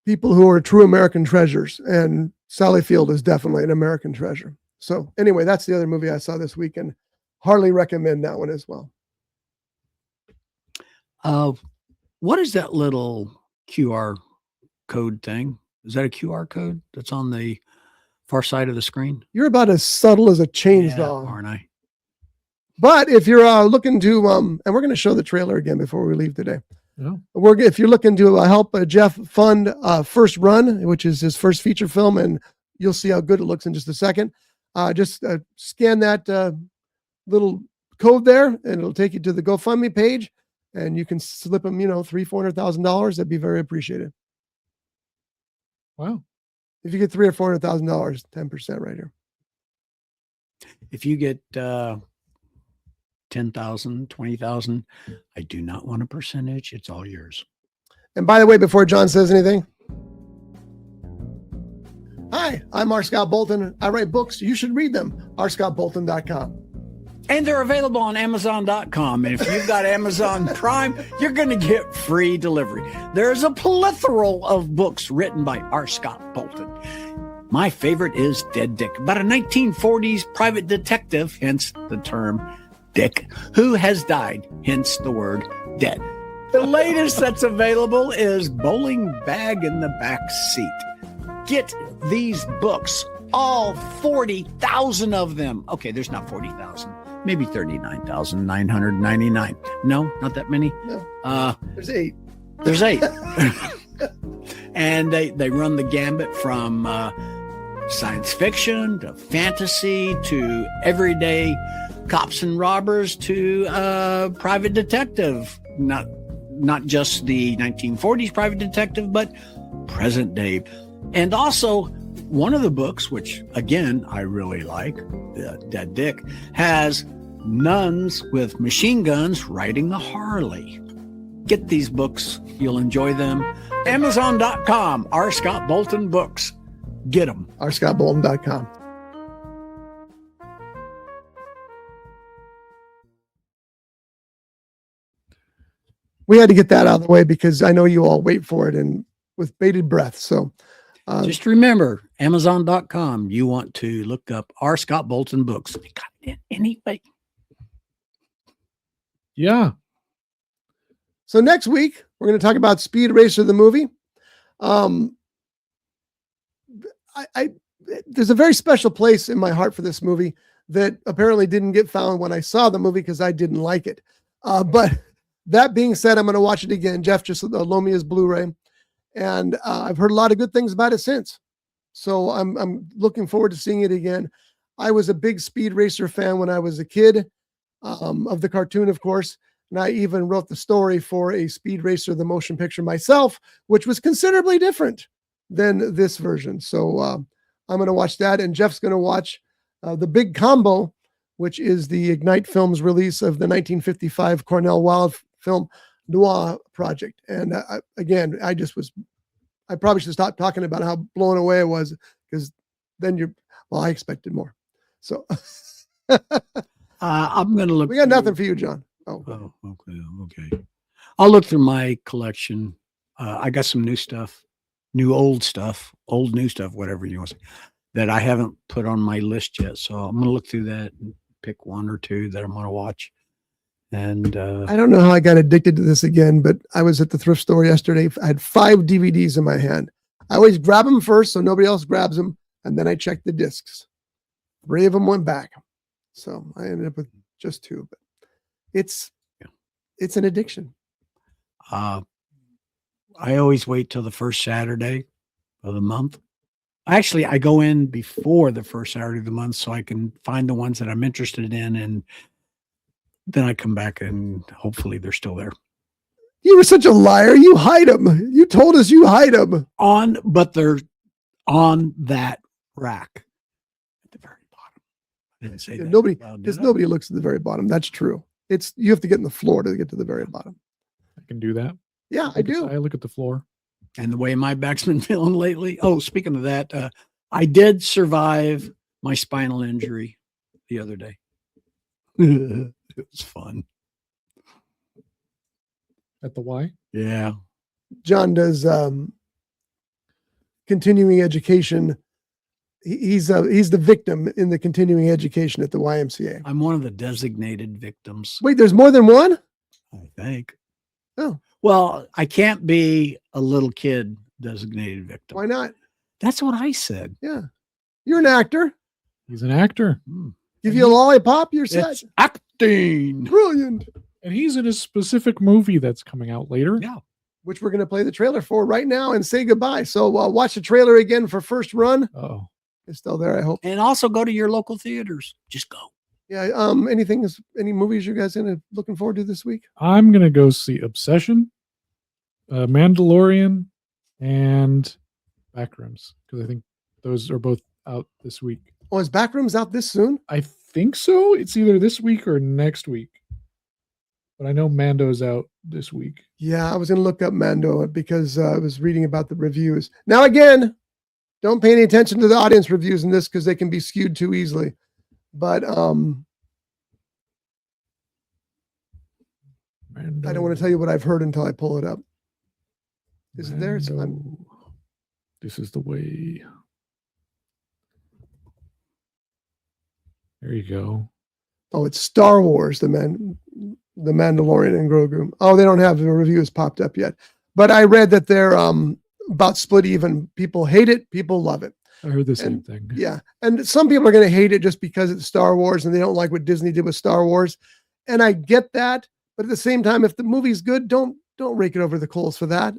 people who are true American treasures, and Sally Field is definitely an American treasure. So anyway, that's the other movie I saw this weekend. Hardly recommend that one as well. What is that little QR code thing? Is that a QR code that's on the far side of the screen? You're about as subtle as a chainsaw, yeah, aren't I? But if you're looking to, and we're going to show the trailer again before we leave today. Yeah. If you're looking to help Jeff fund First Run, which is his first feature film, and You'll see how good it looks in just a second. Just scan that little code there, and it'll take you to the GoFundMe page, and you can slip them, $300,000-$400,000. That'd be very appreciated. Wow. If you get $300,000 or $400,000, 10% right here. If you get 10,000, 20,000, I do not want a percentage. It's all yours. And by the way, before John says anything, hi, I'm R. Scott Bolton. I write books. You should read them. rscottbolton.com. And they're available on Amazon.com. And if you've got Amazon Prime, you're going to get free delivery. There's a plethora of books written by R. Scott Bolton. My favorite is Dead Dick, about a 1940s private detective, hence the term Dick, who has died, hence the word dead. The latest that's available is Bowling Bag in the Back Seat. Get these books, all 40,000 of them. Okay, there's not 40,000. Maybe 39,999. No, not that many. No. There's 8. There's 8. And they run the gambit from science fiction to fantasy to everyday cops and robbers to private detective. Not just the 1940s private detective, but present day. And also, one of the books, which again I really like, Dead Dick, has nuns with machine guns riding the Harley. Get these books. You'll enjoy them. Amazon.com, R. Scott Bolton Books. Get them. rscottbolton.com. We had to get that out of the way because I know you all wait for it and with bated breath. So just remember, Amazon.com, you want to look up R. Scott Bolton Books. They got it anyway. Yeah. So next week, we're going to talk about Speed Racer, the movie. There's a very special place in my heart for this movie that apparently didn't get found when I saw the movie because I didn't like it. But that being said, I'm going to watch it again. Jeff just loaned me his Blu-ray, and I've heard a lot of good things about it since. So I'm looking forward to seeing it again. I was a big Speed Racer fan when I was a kid, of the cartoon, of course. And I even wrote the story for a Speed Racer, the motion picture myself, which was considerably different than this version. So I'm going to watch that. And Jeff's going to watch The Big Combo, which is the Ignite Films release of the 1955 Cornell Wilde film Noir project. And again, I probably should stop talking about how blown away I was, because then I expected more. So I'm going to look. We got nothing for you, John. Oh, okay. I'll look through my collection. I got some new stuff, old new stuff, whatever you want to say, that I haven't put on my list yet. So I'm going to look through that and pick one or two that I'm going to watch. And I don't know how I got addicted to this again, but I was at the thrift store yesterday. I had 5 DVDs in my hand. I always grab them first so nobody else grabs them, and then I check the discs. 3 of them went back. So I ended up with just 2, but it's an addiction. I always wait till the first Saturday of the month. Actually, I go in before the first Saturday of the month so I can find the ones that I'm interested in, and then I come back and hopefully they're still there. You were such a liar. You hide them. You told us you hide them. But they're on that rack at the very bottom. I didn't say that. Nobody looks at the very bottom. That's true. You have to get in the floor to get to the very bottom. I can do that. Yeah, I do. I look at the floor. And the way my back's been feeling lately. Oh, speaking of that, I did survive my spinal injury the other day. It was fun. At the Y? Yeah. John does continuing education. He's the victim in the continuing education at the YMCA. I'm one of the designated victims. Wait, there's more than one? I think. Oh. Well, I can't be a little kid designated victim. Why not? That's what I said. Yeah. You're an actor. He's an actor. Give you a lollipop, you're set. It's acting. Brilliant. And he's in a specific movie that's coming out later. Yeah. Which we're going to play the trailer for right now and say goodbye. So watch the trailer again for First Run. Oh. It's still there, I hope. And also go to your local theaters. Just go. Yeah. Any movies you guys looking forward to this week? I'm gonna go see Obsession, Mandalorian, and Backrooms because I think those are both out this week. Oh, is Backrooms out this soon? I think so. It's either this week or next week. But I know Mando's out this week. Yeah, I was going to look up Mando because I was reading about the reviews. Now, again, don't pay any attention to the audience reviews in this because they can be skewed too easily. But I don't want to tell you what I've heard until I pull it up. Is it there? This is the way. There you go. Oh, it's Star Wars, the Mandalorian and Grogu. Oh, they don't have the reviews popped up yet. But I read that they're about split even. People hate it. People love it. I heard the same thing. Yeah. And some people are going to hate it just because it's Star Wars and they don't like what Disney did with Star Wars. And I get that. But at the same time, if the movie's good, don't rake it over the coals for that.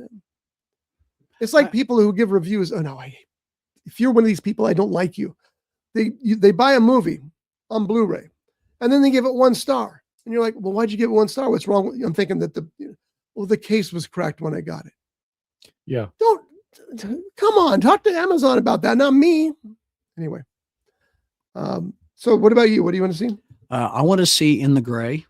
It's like people who give reviews. Oh, no, if you're one of these people, I don't like you. They buy a movie on Blu-ray and then they give it 1 star. And you're like, well, why'd you give it 1 star? What's wrong with you? I'm thinking that the case was cracked when I got it. Yeah. Come on, talk to Amazon about that, not me. Anyway. So what about you? What do you want to see? I want to see In the Gray.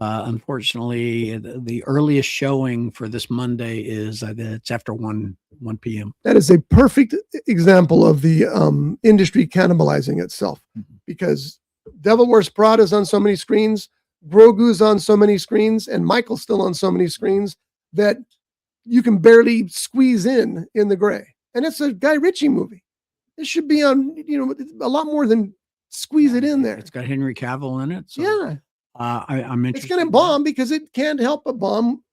Unfortunately, the earliest showing for this Monday is it's after 1 p.m. That is a perfect example of the industry cannibalizing itself because Devil Wears Prada's on so many screens, Grogu's on so many screens, and Michael's still on so many screens that you can barely squeeze in The Gray. And it's a Guy Ritchie movie. It should be on, a lot more than squeeze it in there. It's got Henry Cavill in it. So, yeah. I'm interested. It's going to bomb because it can't help but bomb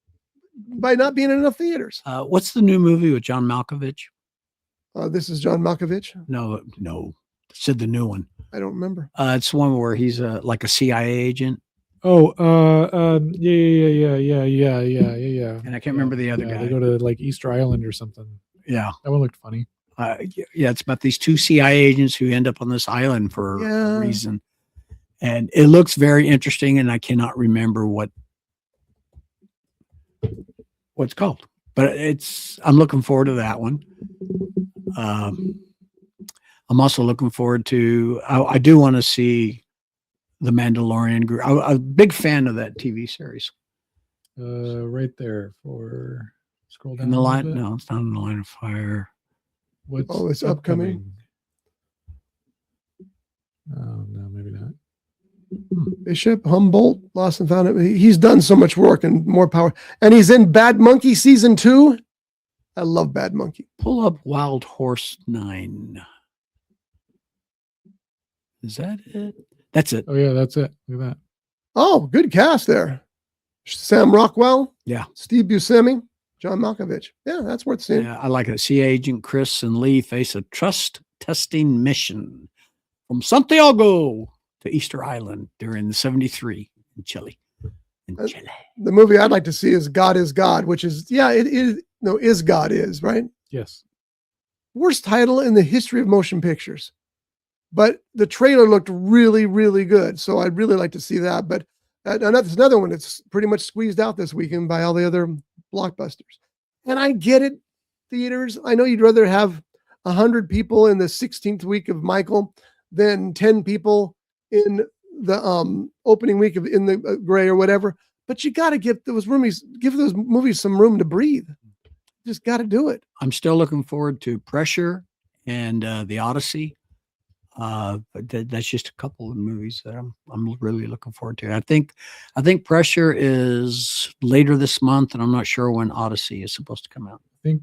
by not being in enough theaters. What's the new movie with John Malkovich? This is John Malkovich? No. Said the new one. I don't remember. It's one where he's like a CIA agent. Oh, yeah. And I can't remember the other guy. They go to like Easter Island or something. Yeah. That one looked funny. Yeah, it's about these 2 CIA agents who end up on this island for a reason. And it looks very interesting, and I cannot remember what's called. But I'm looking forward to that one. I'm also looking forward to, I do want to see The Mandalorian. I'm a big fan of that TV series. Right there for scroll down. In the line? No, it's not in the line of fire. It's upcoming. Oh, no, maybe not. Bishop Humboldt, Lost and Found. He's done so much work and more power. And he's in Bad Monkey season 2. I love Bad Monkey. Pull up Wild Horse 9. Is that it? That's it. Oh, yeah, that's it. Look at that. Oh, good cast there. Sam Rockwell. Yeah. Steve Buscemi. John Malkovich. Yeah, that's worth seeing. Yeah, I like it. CIA agent Chris and Lee face a trust testing mission from Santiago to Easter Island during the 73 in Chile. The movie I'd like to see is God is God, which is, it is, no, Is God Is, right? Yes. Worst title in the history of motion pictures. But the trailer looked really, really good. So I'd really like to see that. But another one that's pretty much squeezed out this weekend by all the other blockbusters. And I get it, theaters. I know you'd rather have 100 people in the 16th week of Michael than 10 people in the opening week of In the Gray or whatever. But you got to give those movies some room to breathe. Just got to do it. I'm still looking forward to Pressure and The Odyssey. But that's just a couple of movies that I'm really looking forward to. I think Pressure is later this month, and I'm not sure when Odyssey is supposed to come out. I think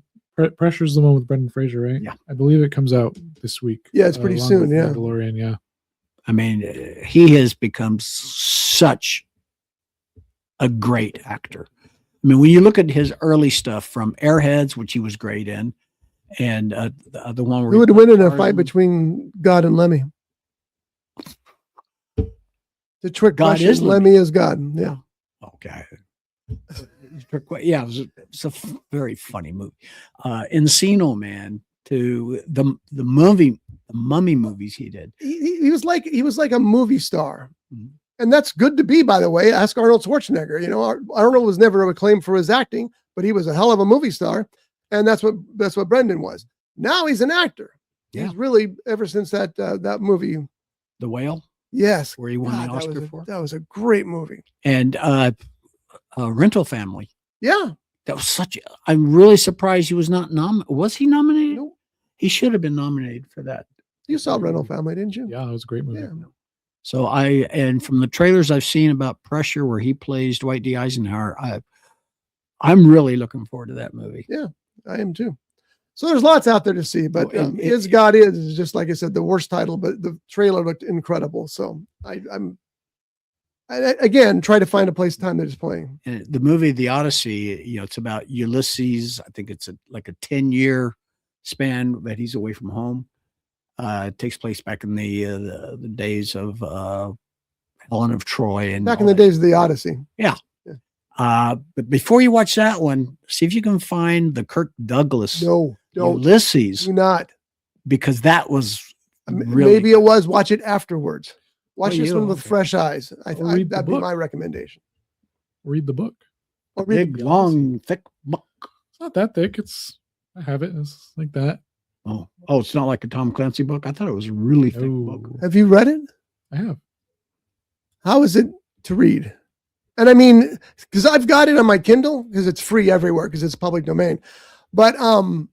Pressure is the one with Brendan Fraser, right? Yeah, I believe it comes out this week. Yeah, it's pretty soon. Yeah, Mandalorian. Yeah, I mean, he has become such a great actor. I mean, when you look at his early stuff from Airheads, which he was great in, and the one where who would win in a fight between God and Lemmy? The trick God question. is Lemmy is God. Yeah. Okay. Yeah, it's a very funny movie. Encino Man to the mummy movies he did. He was like a movie star. Mhm. And that's good to be, by the way. Ask Arnold Schwarzenegger. You know, Arnold was never acclaimed for his acting, but he was a hell of a movie star. And that's what Brendan was. Now he's an actor. Yeah. He's really, ever since that movie. The Whale, Yes. where he won the God, Oscar for. that was a great movie. And Rental Family. Yeah. That was I'm really surprised he was not nominated. Was he nominated? Nope. He should have been nominated for that. You saw Rental Family, didn't you? Yeah, it was a great movie. Yeah. So and from the trailers I've seen about Pressure, where he plays Dwight D. Eisenhower, I'm really looking forward to that movie. Yeah, I am too. So there's lots out there to see, but And Is God is just like I said, the worst title, but the trailer looked incredible. So I again try to find a place time that is playing. And the movie The Odyssey, it's about Ulysses. I think it's like a 10-year span that he's away from home. It takes place back in the days of Helen of Troy and Back in the days of the Odyssey. but before you watch that one, see if you can find the Kirk Douglas No, don't Ulysses, do not. because that was really Maybe it was. Watch it afterwards. Watch Oh, this yeah, one with okay. fresh eyes. Or read the That'd be book. my recommendation. Read the book. Or read big, the- long, thick book. It's not that thick. I have it. It's like that. Oh, it's not like a Tom Clancy book. I thought it was a really thick book. No, Have you read it? I have. How is it to read? And I mean, because I've got it on my Kindle because it's free everywhere because it's public domain. But I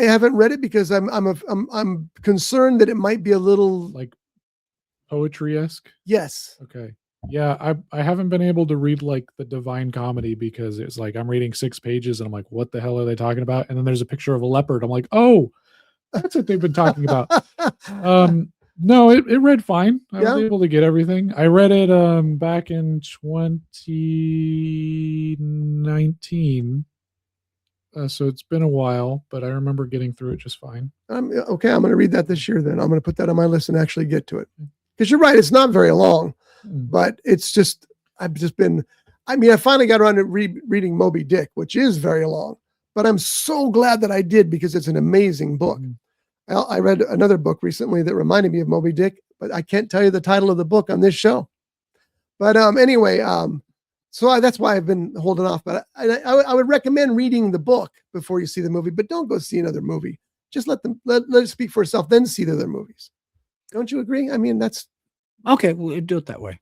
haven't read it because I'm concerned that it might be a little Like poetry-esque. yes. Okay. Yeah, I haven't been able to read like the Divine Comedy because it's like I'm reading 6 pages and I'm like, what the hell are they talking about? And then there's a picture of a leopard. I'm like, oh, that's what they've been talking about. No, it read fine. I Yeah? was able to get everything. I read it back in 2019. So it's been a while, but I remember getting through it just fine. Okay, I'm going to read that this year then. I'm going to put that on my list and actually get to it. Because you're right, it's not very long, but it's just, I finally got around to reading Moby Dick, which is very long, but I'm so glad that I did because it's an amazing book. I read another book recently that reminded me of Moby Dick, but I can't tell you the title of the book on this show. But anyway, so that's why I've been holding off. But I would recommend reading the book before you see the movie, but don't go see another movie. Just let it speak for itself, then see the other movies. Don't you agree? I mean, that's Okay, we'll do it that way.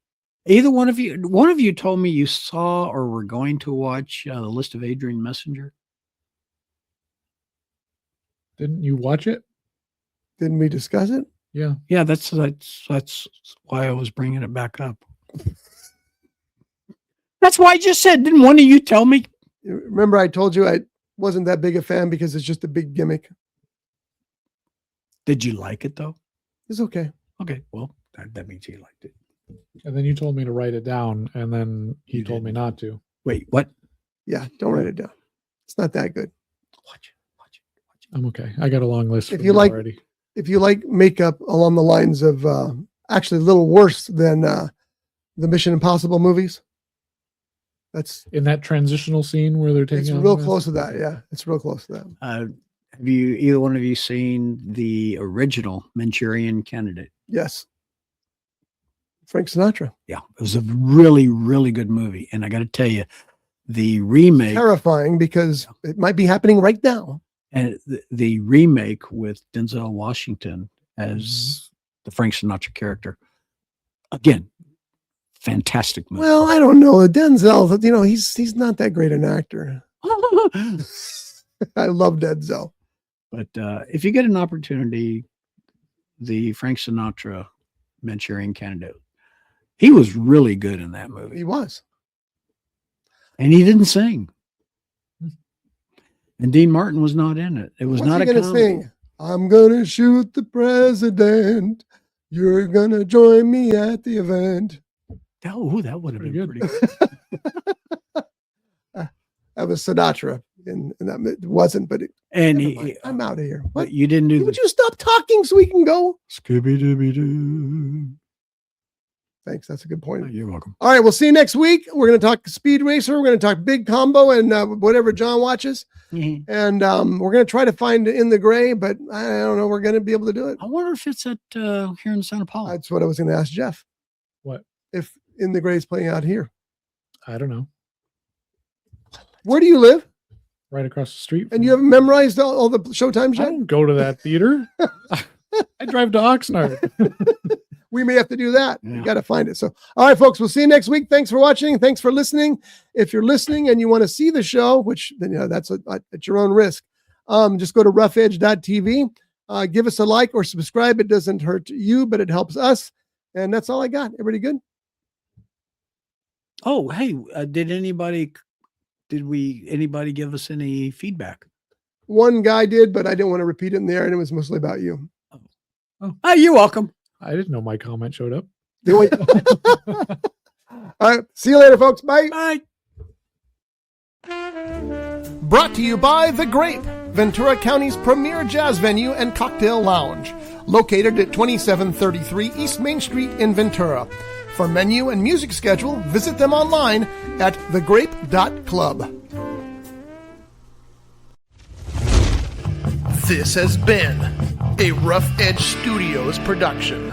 Either one of you told me you saw or were going to watch The List of Adrian Messenger. Didn't you watch it? didn't we discuss it? Yeah. Yeah, that's why I was bringing it back up. That's why I just said, didn't one of you tell me? Remember, I told you I wasn't that big a fan because it's just a big gimmick. Did you like it though? It's okay. Okay, well, that means you liked it. And then you told me to write it down, and then you told me not to. Wait, what? Yeah, don't write it down. It's not that good. Watch it. I'm okay. I got a long list. If from you like- already. If you like makeup along the lines of actually a little worse than the Mission Impossible movies, that's In that transitional scene where they're taking it's off real the close to that. Yeah, it's real close to that. Have either one of you seen the original Manchurian Candidate? Yes. Frank Sinatra. Yeah, it was a really, really good movie. And I got to tell you, the remake Terrifying because it might be happening right now. and the remake with Denzel Washington as the Frank Sinatra character, again, fantastic movie. Well, I don't know. Denzel, he's not that great an actor. I love Denzel. But if you get an opportunity, the Frank Sinatra Manchurian Candidate, he was really good in that movie. He was. And he didn't sing. And Dean Martin was not in it. It was What's not he a gonna comedy. sing? I'm gonna shoot the president. You're gonna join me at the event. Oh, that would have been Pretty pretty good. good. That was Sinatra, and that it wasn't. But And never mind. I'm out of here. What? but you didn't do Would the you stop talking so we can go? Scooby Dooby Doo. Thanks. That's a good point. You're welcome. All right. We'll see you next week. We're going to talk Speed Racer. We're going to talk Big Combo and whatever John watches. Mhm. And we're going to try to find In the Gray, but I don't know. We're going to be able to do it. I wonder if it's at here in Santa Paula. That's what I was going to ask Jeff. What? If In the Gray is playing out here. I don't know. Where do you live? Right across the street. And you haven't memorized all the showtimes I yet? don't go to that theater. I drive to Oxnard. We may have to do that. Yeah. We got to find it. So, all right, folks, we'll see you next week. Thanks for watching. Thanks for listening. If you're listening and you want to see the show, which then that's at your own risk, just go to roughedge.tv. Give us a like or subscribe. It doesn't hurt you, but it helps us. And that's all I got. Everybody good? Oh, hey, did anybody give us any feedback? One guy did, but I didn't want to repeat it in there, and it was mostly about you. Oh, you're welcome. I didn't know my comment showed up. All right. See you later, folks. Bye. Bye. Brought to you by The Grape, Ventura County's premier jazz venue and cocktail lounge, located at 2733 East Main Street in Ventura. For menu and music schedule, visit them online at thegrape.club. This has been a Rough Edge Studios production.